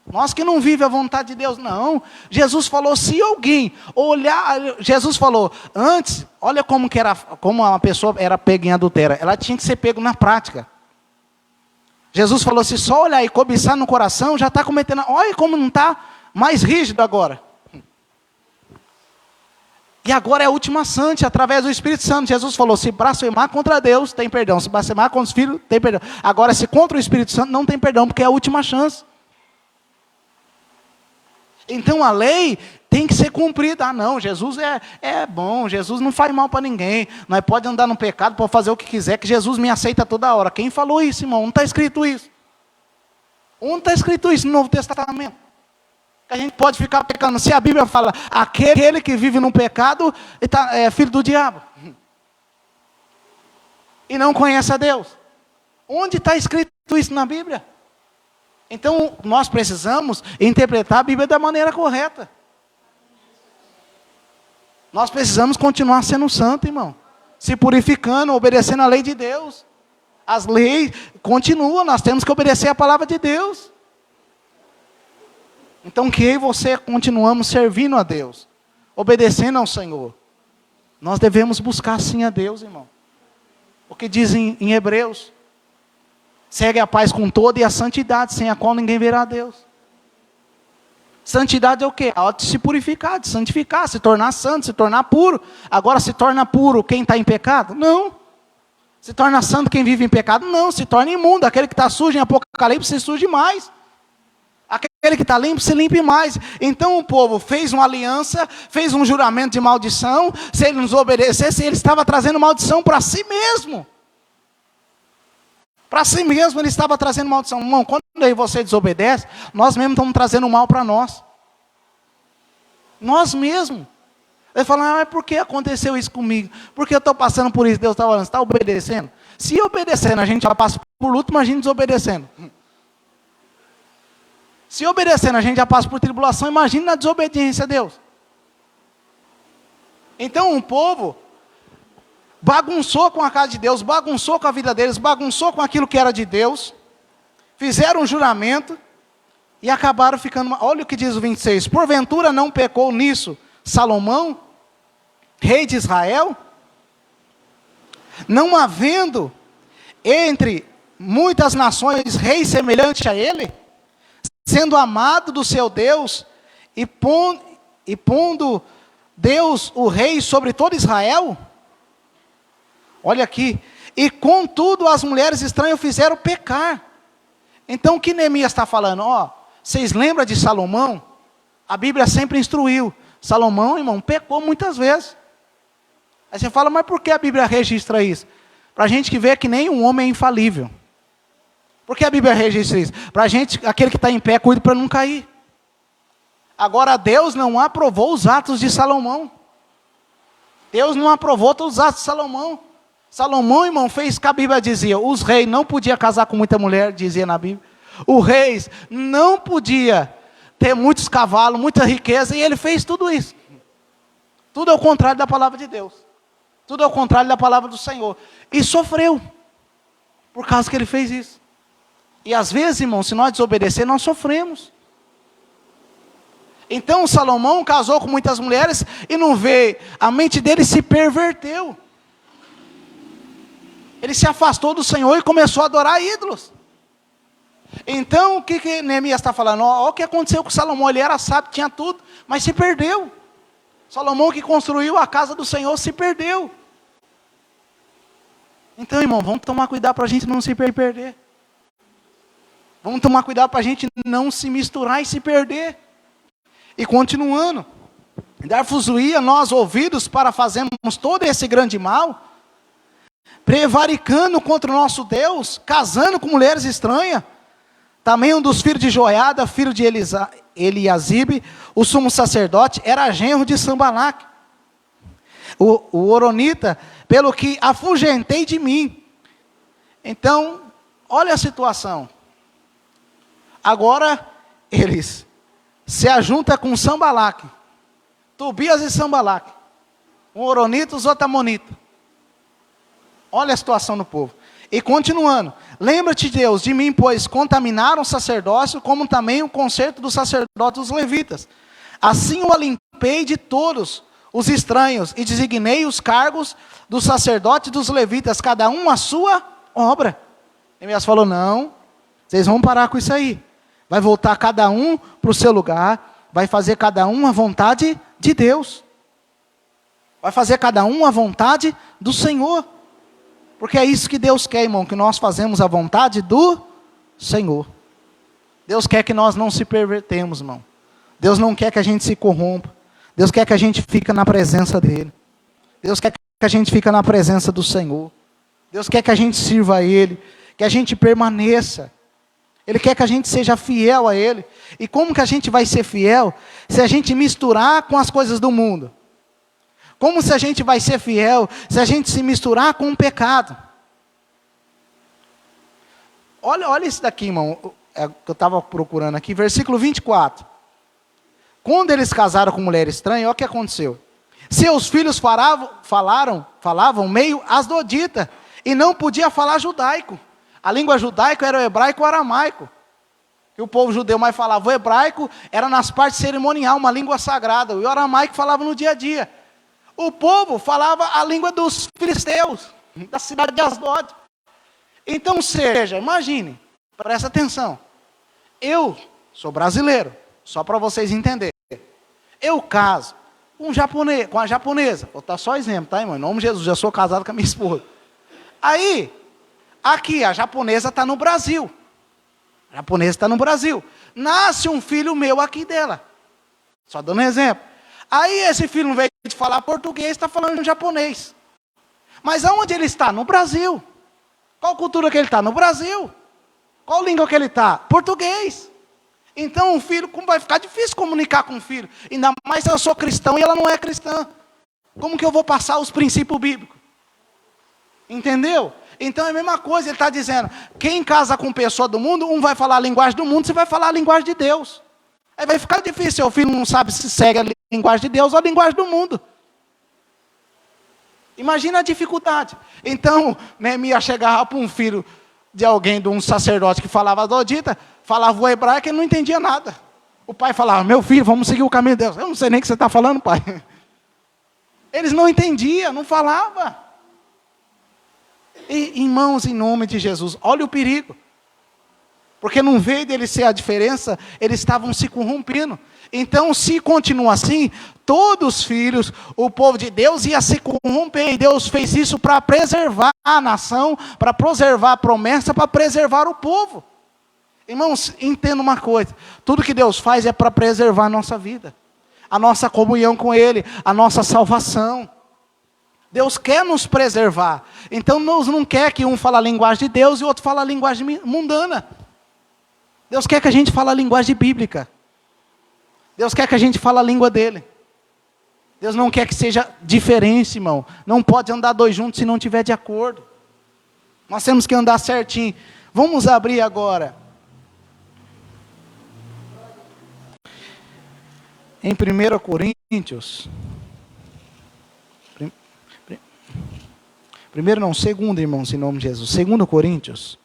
Nós que não vivemos a vontade de Deus, não. Jesus falou, se alguém olhar... Jesus falou, antes, olha como uma pessoa era pega em adultério. Ela tinha que ser pego na prática. Jesus falou, se só olhar e cobiçar no coração, já está cometendo... Olha como não está mais rígido agora. E agora é a última sante, através do Espírito Santo. Jesus falou, se blasfemar contra Deus, tem perdão. Se blasfemar contra os filhos, tem perdão. Agora, se contra o Espírito Santo, não tem perdão, porque é a última chance. Então a lei tem que ser cumprida. Não, Jesus é bom, Jesus não faz mal para ninguém. Nós podemos andar no pecado, pode fazer o que quiser, que Jesus me aceita toda hora. Quem falou isso, irmão? Não está escrito isso. Onde está escrito isso no Novo Testamento? A gente pode ficar pecando. Se a Bíblia fala, aquele que vive no pecado é filho do diabo. E não conhece a Deus. Onde está escrito isso na Bíblia? Então, nós precisamos interpretar a Bíblia da maneira correta. Nós precisamos continuar sendo santo, irmão. Se purificando, obedecendo a lei de Deus. As leis continuam, nós temos que obedecer a palavra de Deus. Então, que eu e você continuamos servindo a Deus, obedecendo ao Senhor. Nós devemos buscar sim a Deus, irmão. O que diz em Hebreus: segue a paz com toda e a santidade, sem a qual ninguém verá a Deus. Santidade é o quê? A hora de se purificar, de santificar, se tornar santo, se tornar puro. Agora, se torna puro quem está em pecado? Não. Se torna santo quem vive em pecado? Não. Se torna imundo. Aquele que está sujo em Apocalipse se suje mais. Aquele que está limpo, se limpe mais. Então o povo fez uma aliança, fez um juramento de maldição. Se ele nos obedecesse, ele estava trazendo maldição para si mesmo. Para si mesmo ele estava trazendo maldição. Irmão, quando aí você desobedece, nós mesmos estamos trazendo mal para nós. Nós mesmos. Ele fala, mas por que aconteceu isso comigo? Porque eu estou passando por isso. Deus está falando, você está obedecendo? Se obedecendo a gente já passa por luto, imagina desobedecendo. Se obedecendo a gente já passa por tribulação, imagina na desobediência a Deus. Então o povo bagunçou com a casa de Deus, bagunçou com a vida deles, bagunçou com aquilo que era de Deus, fizeram um juramento e acabaram ficando... Olha o que diz o 26, porventura não pecou nisso Salomão, rei de Israel? Não havendo entre muitas nações rei semelhante a ele? Sendo amado do seu Deus, e pondo Deus o rei sobre todo Israel? Olha aqui, e contudo as mulheres estranhas fizeram pecar. Então o que Neemias está falando? Vocês lembram de Salomão? A Bíblia sempre instruiu. Salomão, irmão, pecou muitas vezes. Aí você fala, mas por que a Bíblia registra isso? Para a gente que vê que nem um homem é infalível. Por que a Bíblia registra isso? Para a gente, aquele que está em pé, cuide para não cair. Agora, Deus não aprovou os atos de Salomão. Deus não aprovou todos os atos de Salomão. Salomão, irmão, fez o que a Bíblia dizia. Os reis não podiam casar com muita mulher, dizia na Bíblia. Os reis não podiam ter muitos cavalos, muita riqueza, e ele fez tudo isso. Tudo ao contrário da palavra de Deus. Tudo ao contrário da palavra do Senhor. E sofreu, por causa que ele fez isso. E às vezes, irmão, se nós desobedecer, nós sofremos. Então Salomão casou com muitas mulheres e não vê, a mente dele se perverteu. Ele se afastou do Senhor e começou a adorar ídolos. Então o que Neemias está falando? Olha o que aconteceu com Salomão, ele era sábio, tinha tudo, mas se perdeu. Salomão que construiu a casa do Senhor se perdeu. Então, irmão, vamos tomar cuidado para a gente não se perder. Vamos tomar cuidado para a gente não se misturar e se perder. E continuando, dar-vos-ia nós ouvidos para fazermos todo esse grande mal, prevaricando contra o nosso Deus, casando com mulheres estranhas. Também um dos filhos de Joiada, filho de Eliasibe, o sumo sacerdote, era genro de Sambalaque, o Horonita, pelo que afugentei de mim. Então, olha a situação. Agora, eles se ajuntam com Sambalaque, Tobias e Sambalaque, um Horonita e os outros Amonitas. Olha a situação do povo. E continuando, lembra-te, Deus, de mim, pois contaminaram o sacerdócio, como também o concerto do sacerdote dos levitas. Assim o limpei de todos os estranhos, e designei os cargos do sacerdote e dos levitas, cada um a sua obra. Neemias falou, não, vocês vão parar com isso aí. Vai voltar cada um para o seu lugar, vai fazer cada um a vontade de Deus. Vai fazer cada um a vontade do Senhor. Porque é isso que Deus quer, irmão, que nós fazemos a vontade do Senhor. Deus quer que nós não se pervertemos, irmão. Deus não quer que a gente se corrompa. Deus quer que a gente fique na presença dEle. Deus quer que a gente fique na presença do Senhor. Deus quer que a gente sirva a Ele, que a gente permaneça. Ele quer que a gente seja fiel a Ele. E como que a gente vai ser fiel? Se a gente misturar com as coisas do mundo. Como se a gente vai ser fiel se a gente se misturar com o pecado? Olha isso daqui, irmão, que eu estava procurando aqui, versículo 24. Quando eles casaram com mulher estranha, olha o que aconteceu. Seus filhos falavam meio asdodita, e não podia falar judaico. A língua judaica era o hebraico e o aramaico. E o povo judeu mais falava o hebraico, era nas partes cerimonial, uma língua sagrada, e o aramaico falava no dia a dia. O povo falava a língua dos filisteus, da cidade de Asdod. Então, seja, imagine, presta atenção. Eu sou brasileiro, só para vocês entenderem. Eu caso com a japonesa. Vou dar só exemplo, tá, irmão? Em nome de Jesus, já sou casado com a minha esposa. Aí, aqui, a japonesa está no Brasil. A japonesa está no Brasil. Nasce um filho meu aqui dela. Só dando um exemplo. Aí esse filho, não veio de falar português, está falando japonês. Mas aonde ele está? No Brasil. Qual cultura que ele está? No Brasil. Qual língua que ele está? Português. Então o filho, como vai ficar difícil comunicar com o filho? Ainda mais se eu sou cristão e ela não é cristã. Como que eu vou passar os princípios bíblicos? Entendeu? Então é a mesma coisa, ele está dizendo, quem casa com pessoa do mundo, um vai falar a linguagem do mundo, você vai falar a linguagem de Deus. Aí vai ficar difícil, o filho não sabe se segue a linguagem de Deus ou a linguagem do mundo. Imagina a dificuldade. Então, Neemias chegava para um filho de alguém, de um sacerdote que falava dodita, falava o hebraico e ele não entendia nada. O pai falava, meu filho, vamos seguir o caminho de Deus. Eu não sei nem o que você está falando, pai. Eles não entendiam, não falavam. E, irmãos, em nome de Jesus, olha o perigo. Porque não veio dele ser a diferença, eles estavam se corrompendo. Então, se continua assim, todos os filhos, o povo de Deus ia se corromper. E Deus fez isso para preservar a nação, para preservar a promessa, para preservar o povo. Irmãos, entenda uma coisa. Tudo que Deus faz é para preservar a nossa vida. A nossa comunhão com Ele, a nossa salvação. Deus quer nos preservar. Então, Deus não quer que um fale a linguagem de Deus e o outro fale a linguagem mundana. Deus quer que a gente fale a linguagem bíblica. Deus quer que a gente fale a língua dele. Deus não quer que seja diferente, irmão. Não pode andar dois juntos se não tiver de acordo. Nós temos que andar certinho. Vamos abrir agora. Em 1 Coríntios. Primeiro não, segundo, irmãos, em nome de Jesus. 2 Coríntios.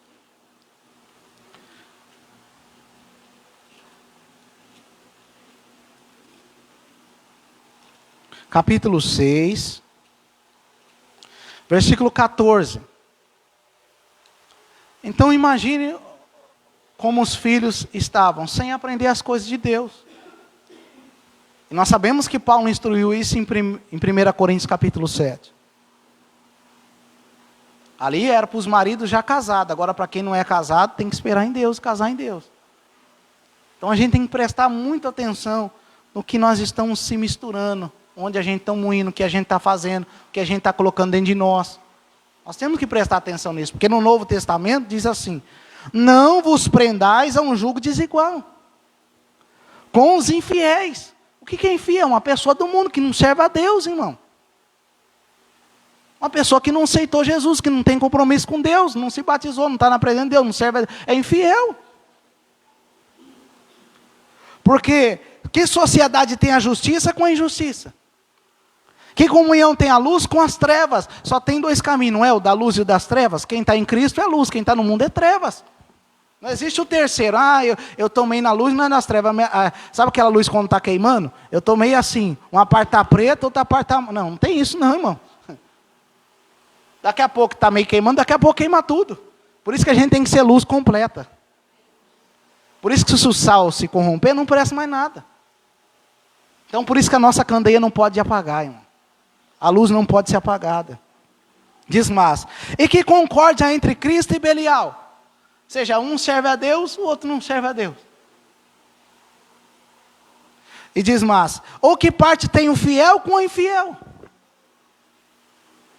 Capítulo 6, versículo 14. Então imagine como os filhos estavam, sem aprender as coisas de Deus. E nós sabemos que Paulo instruiu isso em 1 Coríntios capítulo 7. Ali era para os maridos já casados, agora para quem não é casado, tem que esperar em Deus, casar em Deus. Então a gente tem que prestar muita atenção no que nós estamos se misturando. Onde a gente está moendo, o que a gente está fazendo, o que a gente está colocando dentro de nós. Nós temos que prestar atenção nisso, porque no Novo Testamento diz assim, não vos prendais a um jugo desigual, com os infiéis. O que é infiel? Uma pessoa do mundo que não serve a Deus, irmão. Uma pessoa que não aceitou Jesus, que não tem compromisso com Deus, não se batizou, não está na presença de Deus, não serve a Deus, é infiel. Porque que sociedade tem a justiça com a injustiça? Que comunhão tem a luz com as trevas? Só tem dois caminhos, não é? O da luz e o das trevas. Quem está em Cristo é luz, quem está no mundo é trevas. Não existe o terceiro. Eu tomei na luz, não é nas trevas. Sabe aquela luz quando está queimando? Eu tomei assim, uma parte está preta, outra parte está... Não tem isso não, irmão. Daqui a pouco está meio queimando, daqui a pouco queima tudo. Por isso que a gente tem que ser luz completa. Por isso que se o sal se corromper, não presta mais nada. Então por isso que a nossa candeia não pode apagar, irmão. A luz não pode ser apagada. Diz mais. E que concórdia entre Cristo e Belial. Ou seja, um serve a Deus, o outro não serve a Deus. E diz mais. Ou que parte tem o fiel com o infiel?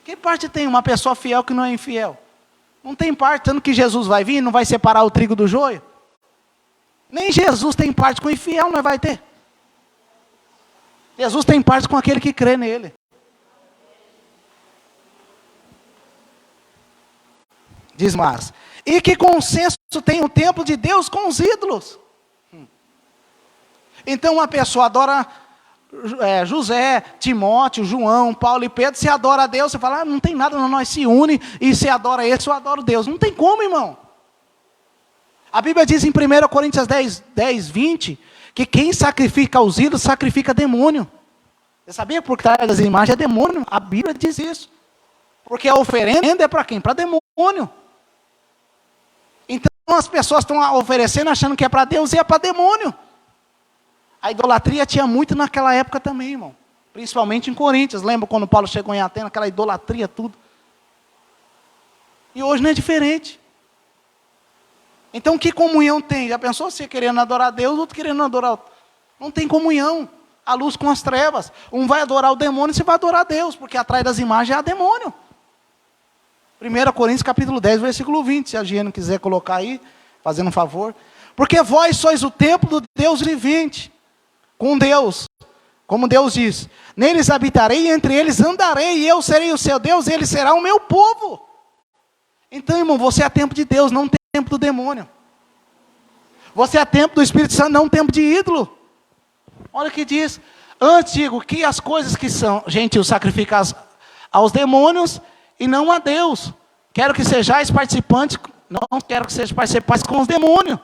Que parte tem uma pessoa fiel que não é infiel? Não tem parte, tanto que Jesus vai vir, não vai separar o trigo do joio? Nem Jesus tem parte com o infiel, não vai ter. Jesus tem parte com aquele que crê nele. Diz mais. E que consenso tem o templo de Deus com os ídolos. Então uma pessoa adora José, Timóteo, João, Paulo e Pedro. Se adora a Deus, você fala, não tem nada, nós se une. E se adora esse, eu adoro Deus. Não tem como, irmão. A Bíblia diz em 1 Coríntios 10, 20, que quem sacrifica aos ídolos, sacrifica demônio. Você sabia por trás das imagens é demônio? A Bíblia diz isso. Porque a oferenda é para quem? Para demônio. Então as pessoas estão oferecendo achando que é para Deus e é para demônio. A idolatria tinha muito naquela época também, irmão. Principalmente em Coríntios. Lembra quando Paulo chegou em Atenas, aquela idolatria, tudo. E hoje não é diferente. Então que comunhão tem? Já pensou você querendo adorar Deus, outro querendo adorar? Não tem comunhão. A luz com as trevas. Um vai adorar o demônio, você vai adorar Deus, porque atrás das imagens é a demônio. 1 Coríntios capítulo 10, versículo 20, se a Giana quiser colocar aí, fazendo um favor. Porque vós sois o templo do Deus vivente, com Deus, como Deus diz, neles habitarei e entre eles andarei, e eu serei o seu Deus, e ele será o meu povo. Então, irmão, você é templo de Deus, não templo do demônio. Você é templo do Espírito Santo, não templo de ídolo. Olha o que diz, antes digo que as coisas que são gentil sacrificam aos demônios e não a Deus. Quero que sejais participantes, não quero que sejais participantes com os demônios.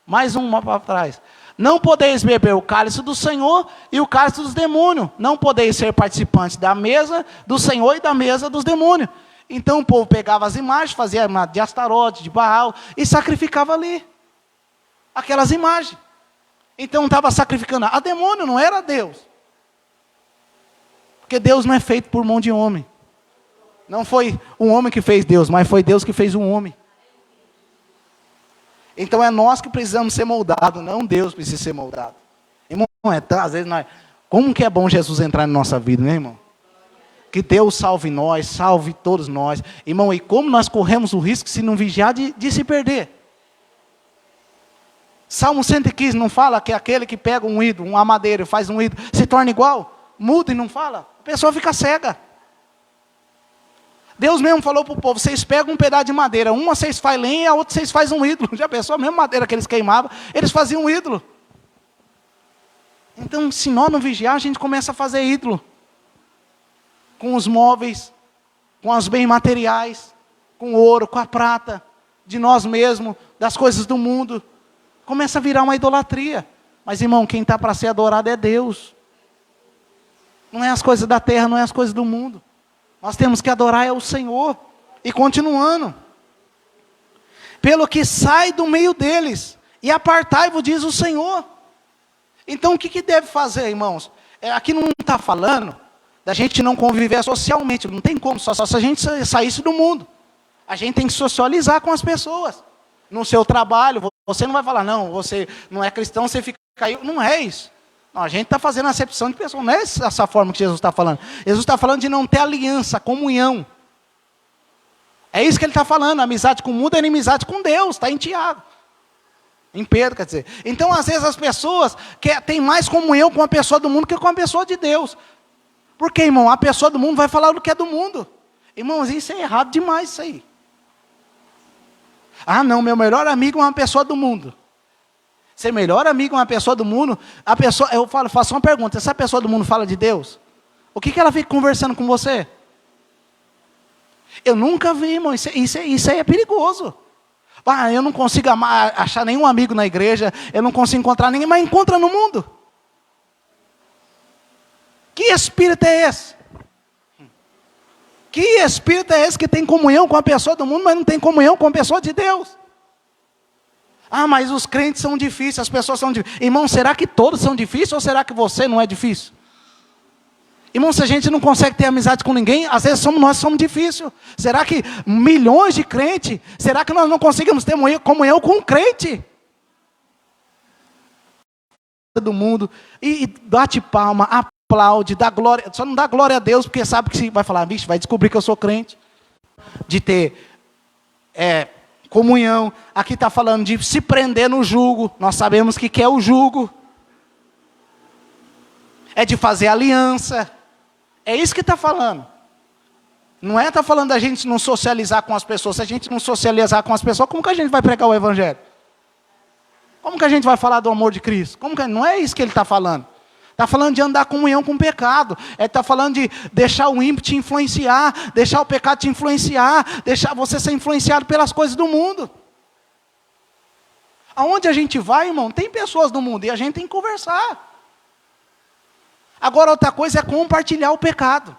Mais uma para trás. Não podeis beber o cálice do Senhor e o cálice dos demônios. Não podeis ser participantes da mesa do Senhor e da mesa dos demônios. Então o povo pegava as imagens, fazia uma de Astarote, de Baal, e sacrificava ali. Aquelas imagens. Então estava sacrificando a demônio, não era Deus. Porque Deus não é feito por mão de homem. Não foi um homem que fez Deus, mas foi Deus que fez um homem. Então é nós que precisamos ser moldados, não Deus precisa ser moldado. Irmão, às vezes nós... Como que é bom Jesus entrar na nossa vida, né, irmão? Que Deus salve nós, salve todos nós. Irmão, e como nós corremos o risco, se não vigiar, de se perder. Salmo 115 não fala que aquele que pega um ídolo, uma madeira e faz um ídolo, se torna igual? Muda e não fala? A pessoa fica cega. Deus mesmo falou para o povo, vocês pegam um pedaço de madeira, uma vocês fazem lenha e a outra vocês fazem um ídolo. Já pensou? A mesma madeira que eles queimavam, eles faziam um ídolo. Então, se nós não vigiar, a gente começa a fazer ídolo. Com os móveis, com os bens materiais, com o ouro, com a prata, de nós mesmos, das coisas do mundo. Começa a virar uma idolatria. Mas, irmão, quem está para ser adorado é Deus. Não é as coisas da terra, não é as coisas do mundo. Nós temos que adorar é o Senhor. E continuando. Pelo que sai do meio deles, e apartai-vos, diz o Senhor. Então, o que deve fazer, irmãos? Aqui não está falando da gente não conviver socialmente. Não tem como, só se a gente saísse do mundo. A gente tem que socializar com as pessoas. No seu trabalho, você não vai falar, não, você não é cristão, você fica aí. Não é isso. Não, a gente está fazendo acepção de pessoas. Não é essa forma que Jesus está falando. Jesus está falando de não ter aliança, comunhão. É isso que ele está falando. Amizade com o mundo é inimizade com Deus. Está em Tiago. Em Pedro, quer dizer. Então, às vezes, as pessoas têm mais comunhão com a pessoa do mundo que com a pessoa de Deus. Por quê, irmão? A pessoa do mundo vai falar do que é do mundo. Irmãos, isso é errado demais, isso aí. Ah, não, meu melhor amigo é uma pessoa do mundo. Ser melhor amigo é uma pessoa do mundo, eu faço uma pergunta, essa pessoa do mundo fala de Deus? O que ela fica conversando com você? Eu nunca vi, irmão, isso aí é perigoso. Ah, eu não consigo achar nenhum amigo na igreja, eu não consigo encontrar ninguém, mas encontra no mundo. Que espírito é esse? Que espírito é esse que tem comunhão com a pessoa do mundo, mas não tem comunhão com a pessoa de Deus? Ah, mas os crentes são difíceis, as pessoas são difíceis. Irmão, será que todos são difíceis ou será que você não é difícil? Irmão, se a gente não consegue ter amizade com ninguém, às vezes nós somos difíceis. Será que milhões de crentes, será que nós não conseguimos ter comunhão com um crente? Do mundo, e bate palma, aplaude, dá glória, só não dá glória a Deus, porque sabe que vai falar, bicho, vai descobrir que eu sou crente. De ter Comunhão. Aqui está falando de se prender no jugo. Nós sabemos o que é o jugo. É de fazer aliança. É isso que está falando. Não está falando da gente não socializar com as pessoas. Se a gente não socializar com as pessoas, como que a gente vai pregar o evangelho? Como que a gente vai falar do amor de Cristo? Não é isso que ele está falando. Está falando de andar em comunhão com o pecado. Ele está falando de deixar o ímpio te influenciar, deixar o pecado te influenciar, deixar você ser influenciado pelas coisas do mundo. Aonde a gente vai, irmão, tem pessoas do mundo e a gente tem que conversar. Agora, outra coisa é compartilhar o pecado.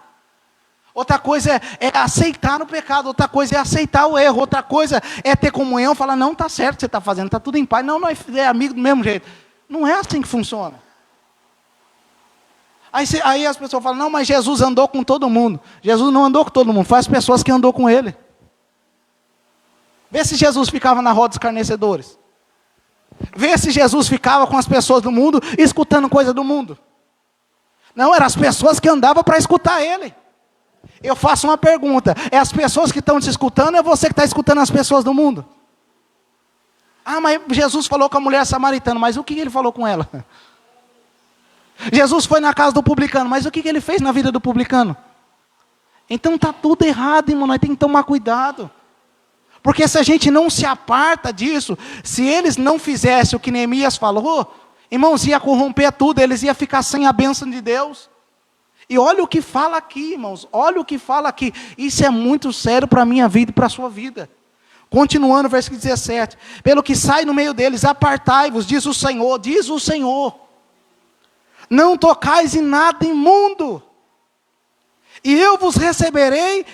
Outra coisa é aceitar o pecado. Outra coisa é aceitar o erro. Outra coisa é ter comunhão, falar, não, está certo o que você está fazendo, está tudo em paz. Não, nós é amigo do mesmo jeito. Não é assim que funciona. Aí as pessoas falam, não, mas Jesus andou com todo mundo. Jesus não andou com todo mundo, foi as pessoas que andou com ele. Vê se Jesus ficava na roda dos escarnecedores. Vê se Jesus ficava com as pessoas do mundo, escutando coisa do mundo. Não, eram as pessoas que andavam para escutar ele. Eu faço uma pergunta, é as pessoas que estão te escutando, ou é você que está escutando as pessoas do mundo? Ah, mas Jesus falou com a mulher samaritana, mas o que ele falou com ela? Jesus foi na casa do publicano, mas o que ele fez na vida do publicano? Então está tudo errado, irmão, nós temos que tomar cuidado. Porque se a gente não se aparta disso, se eles não fizessem o que Neemias falou, irmãos, ia corromper tudo, eles iam ficar sem a bênção de Deus. E olha o que fala aqui, irmãos, olha o que fala aqui. Isso é muito sério para a minha vida e para a sua vida. Continuando, versículo 17. Pelo que sai no meio deles, apartai-vos, diz o Senhor, diz o Senhor. Não tocais em nada imundo. E eu vos receberei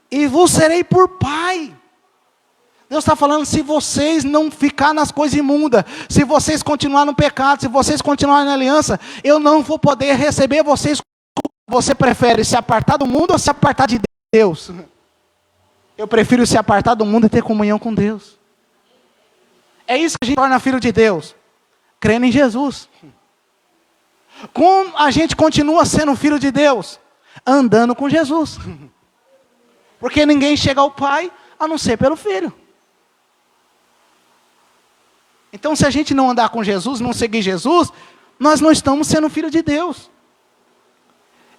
e vos serei por pai. Deus está falando, se vocês não ficar nas coisas imundas, se vocês continuarem no pecado, se vocês continuarem na aliança, eu não vou poder receber vocês. Você prefere se apartar do mundo ou se apartar de Deus? Eu prefiro se apartar do mundo e ter comunhão com Deus. É isso que a gente torna filho de Deus, crendo em Jesus. Como a gente continua sendo filho de Deus? Andando com Jesus. Porque ninguém chega ao Pai a não ser pelo Filho. Então, se a gente não andar com Jesus, não seguir Jesus, nós não estamos sendo filho de Deus.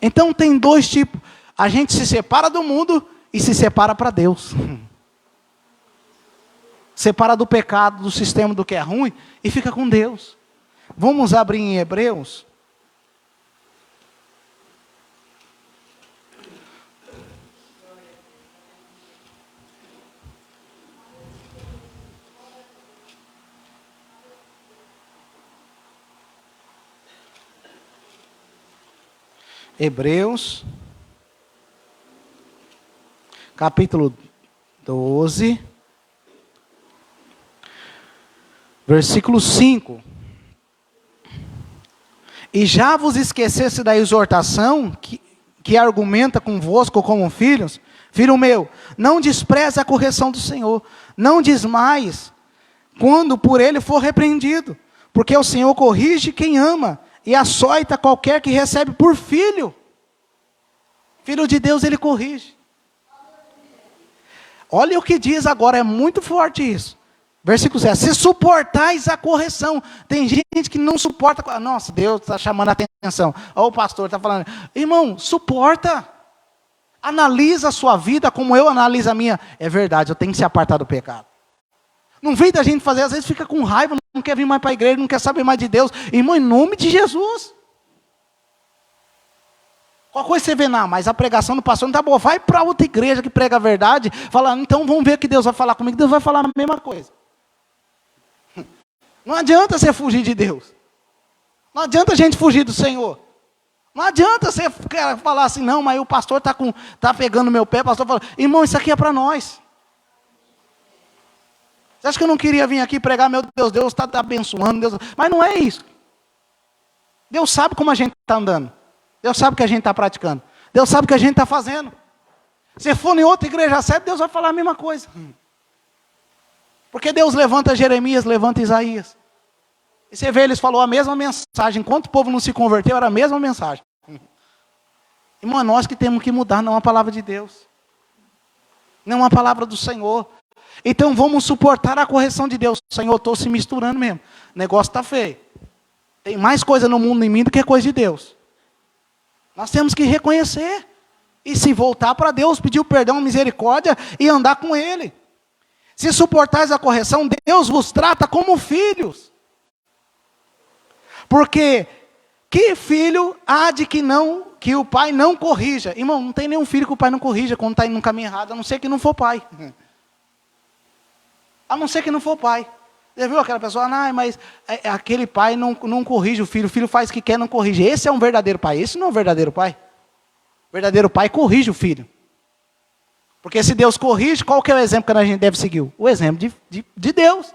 Então, tem dois tipos. A gente se separa do mundo e se separa para Deus. Separa do pecado, do sistema, do que é ruim e fica com Deus. Vamos abrir em Hebreus. Hebreus, capítulo 12, versículo 5. E já vos esquecesse da exortação que argumenta convosco como filhos? Filho meu, não despreze a correção do Senhor, não desmaies quando por ele for repreendido, porque o Senhor corrige quem ama, e açoita qualquer que recebe por filho. Filho de Deus, ele corrige. Olha o que diz agora, é muito forte isso. Versículo 7. Se suportais a correção. Tem gente que não suporta. Nossa, Deus está chamando a atenção. Ou o pastor está falando. Irmão, suporta. Analisa a sua vida como eu analiso a minha. É verdade, eu tenho que se apartar do pecado. Não vem da gente fazer, às vezes fica com raiva, não quer vir mais para a igreja, não quer saber mais de Deus. Irmão, em nome de Jesus. Qual coisa você vê? Não, mas a pregação do pastor não está boa. Vai para outra igreja que prega a verdade. Fala, então vamos ver o que Deus vai falar comigo. Deus vai falar a mesma coisa. Não adianta você fugir de Deus. Não adianta a gente fugir do Senhor. Não adianta você falar assim, não, mas o pastor está pegando meu pé. O pastor fala, irmão, isso aqui é para nós. Você acha que eu não queria vir aqui pregar, meu Deus, Deus está abençoando, Deus... Mas não é isso. Deus sabe como a gente está andando. Deus sabe o que a gente está praticando. Deus sabe o que a gente está fazendo. Se for em outra igreja certa, Deus vai falar a mesma coisa. Porque Deus levanta Jeremias, levanta Isaías. E você vê, eles falaram a mesma mensagem. Enquanto o povo não se converteu, era a mesma mensagem. Irmão, é nós que temos que mudar, não a palavra de Deus. Não a palavra do Senhor. Então vamos suportar a correção de Deus. Senhor, eu estou se misturando mesmo. O negócio está feio. Tem mais coisa no mundo em mim do que coisa de Deus. Nós temos que reconhecer. E se voltar para Deus, pedir o perdão, misericórdia e andar com Ele. Se suportais a correção, Deus vos trata como filhos. Porque que filho há de que o pai não corrija? Irmão, não tem nenhum filho que o pai não corrija quando está indo no caminho errado, a não ser que não for pai. A não ser que não for pai. Você viu aquela pessoa, mas aquele pai não corrige o filho faz o que quer, não corrige. Esse é um verdadeiro pai, esse não é um verdadeiro pai. O verdadeiro pai corrige o filho. Porque se Deus corrige, qual que é o exemplo que a gente deve seguir? O exemplo de Deus.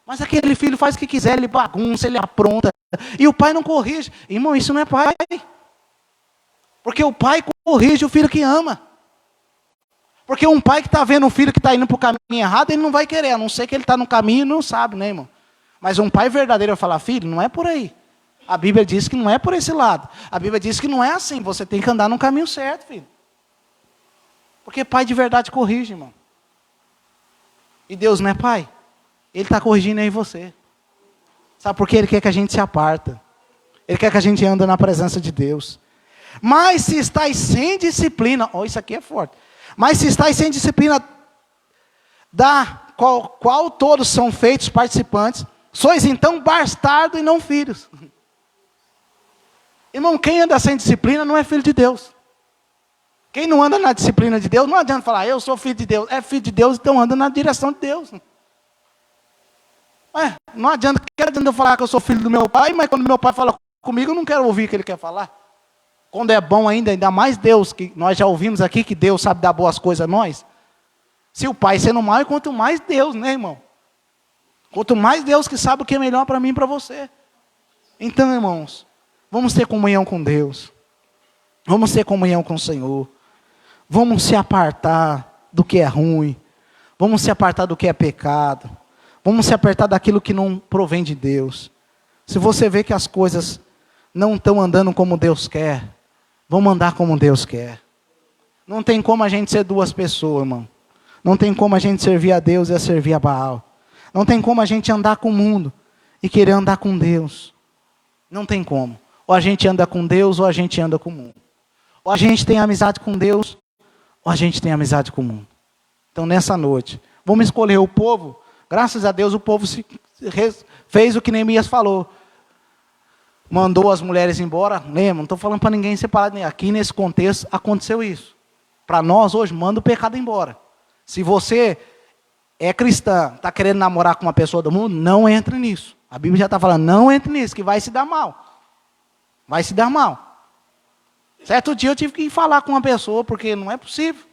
Mas aquele filho faz o que quiser, ele bagunça, ele apronta. E o pai não corrige. Irmão, isso não é pai. Porque o pai corrige o filho que ama. Porque um pai que está vendo um filho que está indo para o caminho errado, ele não vai querer, a não ser que ele está no caminho e não sabe, né, irmão? Mas um pai verdadeiro vai falar, filho, não é por aí. A Bíblia diz que não é por esse lado. A Bíblia diz que não é assim, você tem que andar no caminho certo, filho. Porque pai de verdade corrige, irmão. E Deus não é pai? Ele está corrigindo aí você. Sabe por quê? Ele quer que a gente se aparta. Ele quer que a gente ande na presença de Deus. Mas se estáis sem disciplina, isso aqui é forte. Mas se estáis sem disciplina, da qual todos são feitos participantes, sois então bastardos e não filhos. Irmão, quem anda sem disciplina não é filho de Deus. Quem não anda na disciplina de Deus, não adianta falar, eu sou filho de Deus. É filho de Deus, então anda na direção de Deus. Não adianta eu falar que eu sou filho do meu pai, mas quando meu pai fala comigo, eu não quero ouvir o que ele quer falar. Quando é bom ainda mais Deus, que nós já ouvimos aqui que Deus sabe dar boas coisas a nós. Se o pai sendo mal, quanto mais Deus, né, irmão? Quanto mais Deus que sabe o que é melhor para mim e para você. Então, irmãos, vamos ter comunhão com Deus. Vamos ter comunhão com o Senhor. Vamos se apartar do que é ruim. Vamos se apartar do que é pecado. Vamos se apartar daquilo que não provém de Deus. Se você vê que as coisas não estão andando como Deus quer, vamos andar como Deus quer. Não tem como a gente ser duas pessoas, irmão. Não tem como a gente servir a Deus e a servir a Baal. Não tem como a gente andar com o mundo e querer andar com Deus. Não tem como. Ou a gente anda com Deus ou a gente anda com o mundo. Ou a gente tem amizade com Deus ou a gente tem amizade com o mundo. Então nessa noite, vamos escolher o povo. Graças a Deus o povo fez o que Neemias falou. Mandou as mulheres embora. Lembra, não estou falando para ninguém separar. Aqui nesse contexto aconteceu isso. Para nós hoje, manda o pecado embora. Se você é cristã, está querendo namorar com uma pessoa do mundo, não entre nisso. A Bíblia já está falando, não entre nisso, que vai se dar mal. Vai se dar mal. Certo dia eu tive que ir falar com uma pessoa, porque não é possível.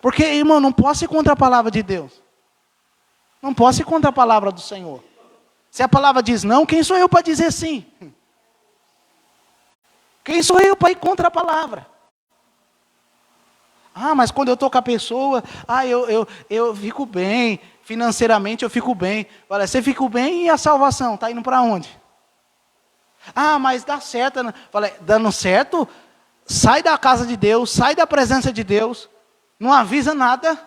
Porque, irmão, não posso ir contra a palavra de Deus. Não posso ir contra a palavra do Senhor. Se a palavra diz não, quem sou eu para dizer sim? Quem sou eu para ir contra a palavra? Mas quando eu estou com a pessoa, eu fico bem, financeiramente eu fico bem. Olha, você fica bem e a salvação? Está indo para onde? Mas dá certo. Falei, dando certo, sai da casa de Deus, sai da presença de Deus, não avisa nada,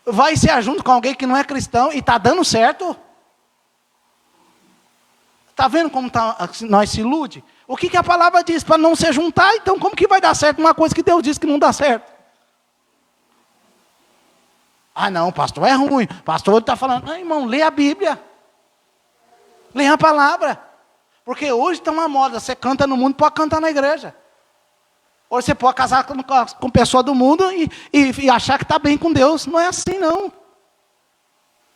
vai ser junto com alguém que não é cristão e está dando certo. Está vendo como nós se ilude? O que a palavra diz? Para não se juntar, então como que vai dar certo uma coisa que Deus diz que não dá certo? Não, pastor, é ruim. Pastor está falando, irmão, lê a Bíblia. Lê a palavra. Porque hoje está uma moda, você canta no mundo, pode cantar na igreja. Ou você pode casar com pessoa do mundo e achar que está bem com Deus. Não é assim, não.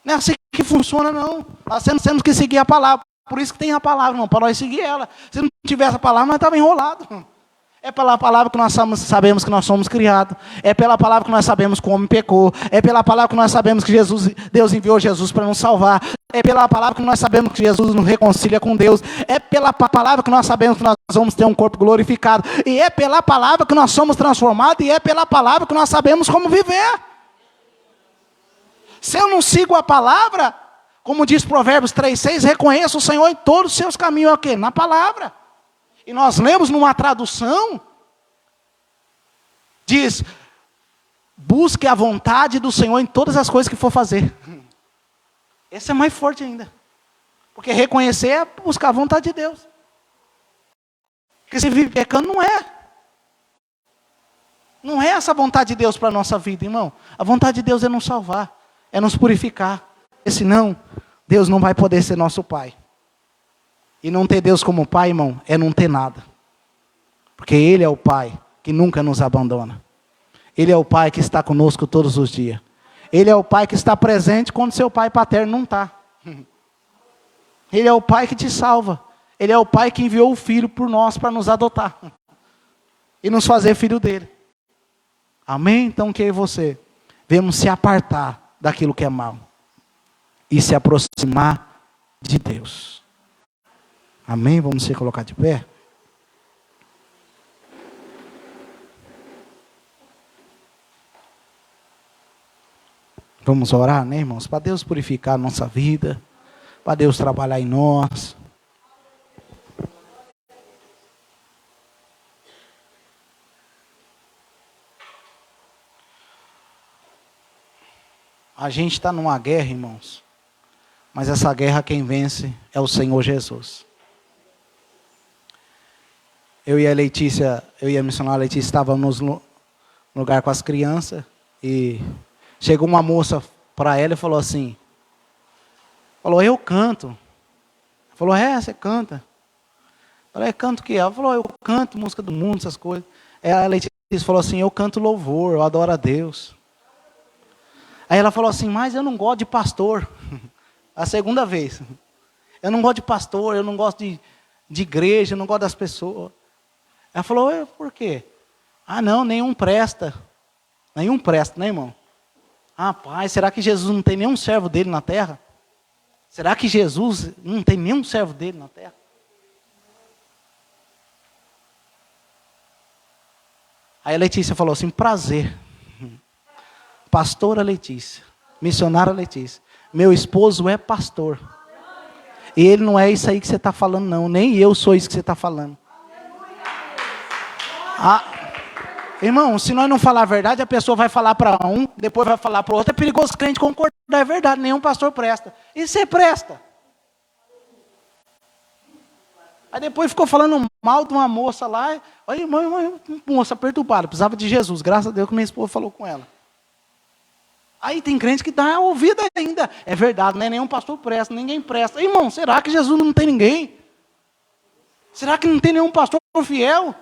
Não é assim que funciona, não. Nós temos que seguir a palavra. Por isso que tem a palavra, irmão, para nós seguir ela. Se não tivesse a palavra, nós estávamos enrolados. É pela palavra que nós sabemos que nós somos criados. É pela palavra que nós sabemos que o homem pecou. É pela palavra que nós sabemos que Deus enviou Jesus para nos salvar. É pela palavra que nós sabemos que Jesus nos reconcilia com Deus. É pela palavra que nós sabemos que nós vamos ter um corpo glorificado. E é pela palavra que nós somos transformados. E é pela palavra que nós sabemos como viver. Se eu não sigo a palavra, como diz Provérbios 3:6, reconheça o Senhor em todos os seus caminhos. É o quê? Na palavra. E nós lemos numa tradução, diz, Busque a vontade do Senhor em todas as coisas que for fazer. Esse é mais forte ainda. Porque reconhecer é buscar a vontade de Deus. Porque se vive pecando, não é. Não é essa a vontade de Deus para a nossa vida, irmão. A vontade de Deus é nos salvar, é nos purificar. Porque senão, Deus não vai poder ser nosso Pai. E não ter Deus como Pai, irmão, é não ter nada. Porque Ele é o Pai que nunca nos abandona. Ele é o Pai que está conosco todos os dias. Ele é o Pai que está presente quando seu Pai paterno não está. Ele é o Pai que te salva. Ele é o Pai que enviou o Filho por nós para nos adotar. E nos fazer filho dele. Amém? Então que eu e você devemos se apartar daquilo que é mal. E se aproximar de Deus. Amém? Vamos se colocar de pé? Vamos orar, né, irmãos? Para Deus purificar a nossa vida. Para Deus trabalhar em nós. A gente está numa guerra, irmãos. Mas essa guerra quem vence é o Senhor Jesus. Eu e a missionária Letícia, estávamos no lugar com as crianças. E chegou uma moça para ela e falou assim. Falou, eu canto. Falou, você canta? Falei, canto o quê? Ela falou, eu canto música do mundo, essas coisas. Aí a Letícia falou assim, eu canto louvor, eu adoro a Deus. Aí ela falou assim, mas eu não gosto de pastor. A segunda vez. Eu não gosto de pastor, eu não gosto de igreja, eu não gosto das pessoas. Ela falou, por quê? Ah, não, nenhum presta. Nenhum presta, né, irmão? Ah, pai, será que Jesus não tem nenhum servo dele na terra? Será que Jesus não tem nenhum servo dele na terra? Aí a Letícia falou assim, prazer. Pastora Letícia, missionária Letícia. Meu esposo é pastor. E ele não é isso aí que você está falando, não. Nem eu sou isso que você está falando. Irmão, se nós não falar a verdade, a pessoa vai falar para um, depois vai falar para o outro. É perigoso o crente concordar, é verdade, nenhum pastor presta. E você presta? Aí depois ficou falando mal de uma moça lá. Olha, irmão, moça perturbada, precisava de Jesus. Graças a Deus que minha esposa falou com ela. Aí tem crente que dá ouvido ainda. É verdade, né? Nenhum pastor presta, ninguém presta. Irmão, será que Jesus não tem ninguém? Será que não tem nenhum pastor fiel?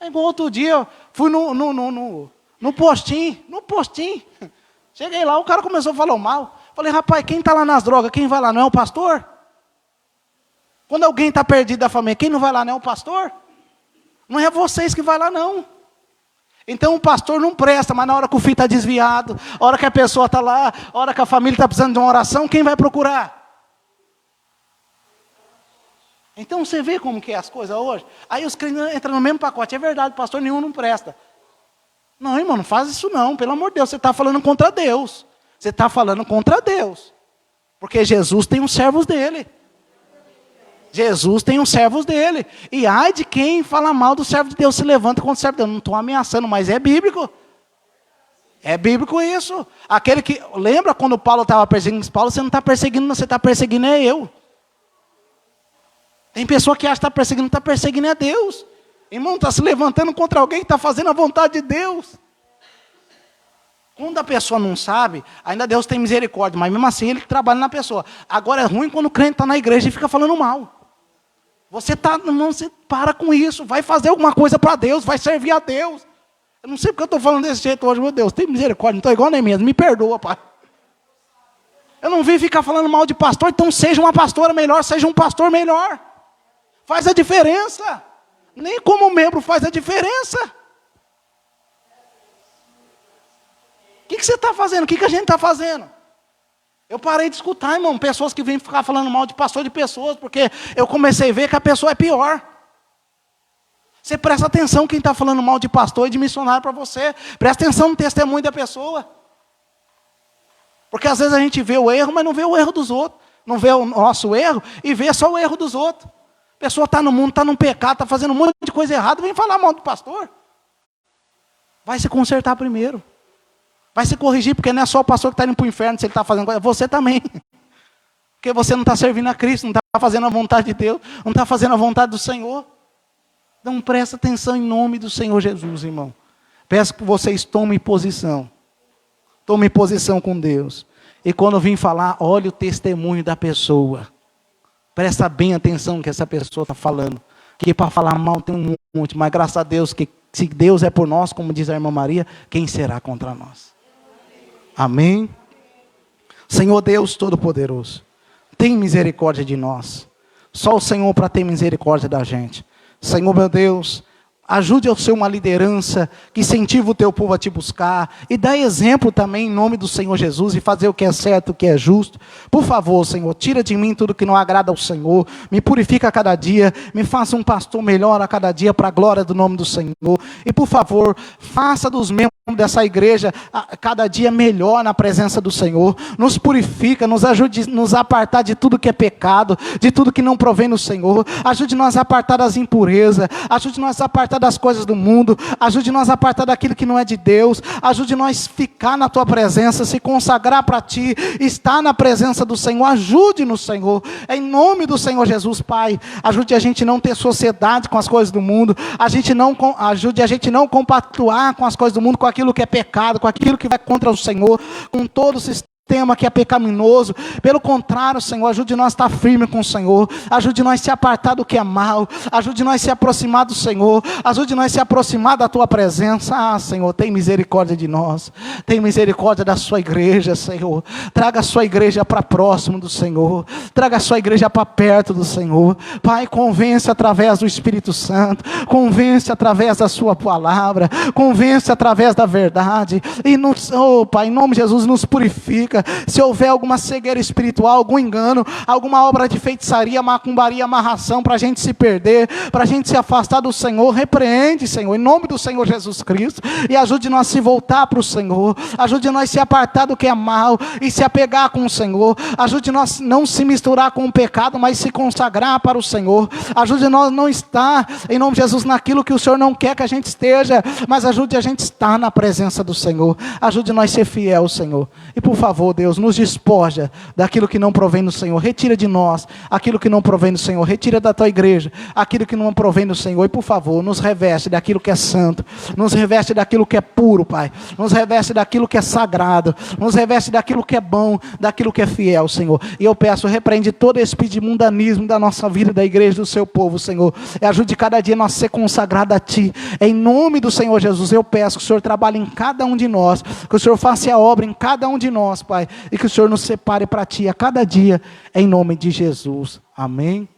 É igual outro dia, eu fui no postinho. No postinho. Cheguei lá, o cara começou a falar mal. Falei, rapaz, quem está lá nas drogas, quem vai lá, não é o pastor? Quando alguém está perdido da família, quem não vai lá, não é o pastor? Não é vocês que vai lá, não. Então o pastor não presta, mas na hora que o filho está desviado, a hora que a pessoa está lá, a hora que a família está precisando de uma oração, quem vai procurar? Então você vê como que é as coisas hoje? Aí os crentes entram no mesmo pacote. É verdade, pastor nenhum não presta. Não, irmão, não faz isso não, pelo amor de Deus. Você está falando contra Deus. Você está falando contra Deus. Porque Jesus tem os servos dele. Jesus tem os servos dele. E ai de quem fala mal do servo de Deus, se levanta contra o servo de Deus. Não estou ameaçando, mas é bíblico. É bíblico isso. Aquele que, lembra quando Paulo estava perseguindo Paulo? Você não está perseguindo, você está perseguindo é eu. Tem pessoa que acha que está perseguindo é Deus. Irmão, está se levantando contra alguém que está fazendo a vontade de Deus. Quando a pessoa não sabe, ainda Deus tem misericórdia, mas mesmo assim Ele trabalha na pessoa. Agora é ruim quando o crente está na igreja e fica falando mal. Você para com isso, vai fazer alguma coisa para Deus, vai servir a Deus. Eu não sei porque eu estou falando desse jeito hoje, meu Deus, tem misericórdia, não estou igual nem mesmo, me perdoa, pai. Eu não vim ficar falando mal de pastor, então seja uma pastora melhor, seja um pastor melhor. Faz a diferença. Nem como membro faz a diferença. O que você está fazendo? O que a gente está fazendo? Eu parei de escutar, irmão, pessoas que vêm ficar falando mal de pastor de pessoas, porque eu comecei a ver que a pessoa é pior. Você presta atenção quem está falando mal de pastor e de missionário para você. Presta atenção no testemunho da pessoa. Porque às vezes a gente vê o erro, mas não vê o erro dos outros. Não vê o nosso erro e vê só o erro dos outros. A pessoa está no mundo, está num pecado, está fazendo um monte de coisa errada, vem falar mal do pastor. Vai se consertar primeiro. Vai se corrigir, porque não é só o pastor que está indo para o inferno se ele está fazendo coisa, é você também. Porque você não está servindo a Cristo, não está fazendo a vontade de Deus, não está fazendo a vontade do Senhor. Então presta atenção em nome do Senhor Jesus, irmão. Peço que vocês tomem posição. Tomem posição com Deus. E quando vim falar, olhe o testemunho da pessoa. Presta bem atenção no que essa pessoa está falando. Que para falar mal tem um monte, mas graças a Deus, que se Deus é por nós, como diz a irmã Maria, quem será contra nós? Amém? Senhor Deus Todo-Poderoso, tem misericórdia de nós. Só o Senhor para ter misericórdia da gente. Senhor meu Deus, ajude a ser uma liderança que incentiva o teu povo a te buscar. E dá exemplo também em nome do Senhor Jesus. E fazer o que é certo, o que é justo. Por favor, Senhor, tira de mim tudo que não agrada ao Senhor. Me purifica a cada dia. Me faça um pastor melhor a cada dia para a glória do nome do Senhor. E por favor, faça dos membros dessa igreja a cada dia melhor na presença do Senhor. Nos purifica, nos ajude a nos apartar de tudo que é pecado, de tudo que não provém do Senhor. Ajude-nos a apartar das impurezas. Ajude-nos a apartar das coisas do mundo, ajude-nos a apartar daquilo que não é de Deus, ajude-nos a ficar na tua presença, se consagrar para ti, estar na presença do Senhor, ajude-nos, Senhor, em nome do Senhor Jesus, Pai. Ajude a gente não ter sociedade com as coisas do mundo, ajude a gente não compactuar com as coisas do mundo, com aquilo que é pecado, com aquilo que vai contra o Senhor, com todo o sistema que é pecaminoso. Pelo contrário, Senhor, ajude nós a estar firme com o Senhor, ajude nós a se apartar do que é mal, ajude nós a se aproximar do Senhor, ajude nós a se aproximar da tua presença. Senhor, tem misericórdia de nós, tem misericórdia da sua igreja, Senhor. Traga a sua igreja para próximo do Senhor, traga a sua igreja para perto do Senhor. Pai, convence através do Espírito Santo, convence através da sua palavra, convence através da verdade, e Pai, em nome de Jesus, nos purifica. Se houver alguma cegueira espiritual, algum engano, alguma obra de feitiçaria, macumbaria, amarração, para a gente se perder, para a gente se afastar do Senhor, repreende, Senhor, em nome do Senhor Jesus Cristo, e ajude nós a se voltar para o Senhor, ajude nós a se apartar do que é mal, e se apegar com o Senhor, ajude nós a não se misturar com o pecado, mas se consagrar para o Senhor, ajude nós a não estar, em nome de Jesus, naquilo que o Senhor não quer que a gente esteja, mas ajude a gente a estar na presença do Senhor, ajude nós a ser fiel, Senhor, e por favor, Deus, nos despoja daquilo que não provém do Senhor, retira de nós aquilo que não provém do Senhor, retira da tua igreja aquilo que não provém do Senhor, e por favor, nos reveste daquilo que é santo, nos reveste daquilo que é puro, Pai, nos reveste daquilo que é sagrado, nos reveste daquilo que é bom, daquilo que é fiel, Senhor. E eu peço, repreende todo esse espírito de mundanismo da nossa vida, da igreja, do seu povo, Senhor, e ajude cada dia nós a ser consagrado a Ti, em nome do Senhor Jesus. Eu peço que o Senhor trabalhe em cada um de nós, que o Senhor faça a obra em cada um de nós, Pai, e que o Senhor nos separe para Ti a cada dia, em nome de Jesus. Amém.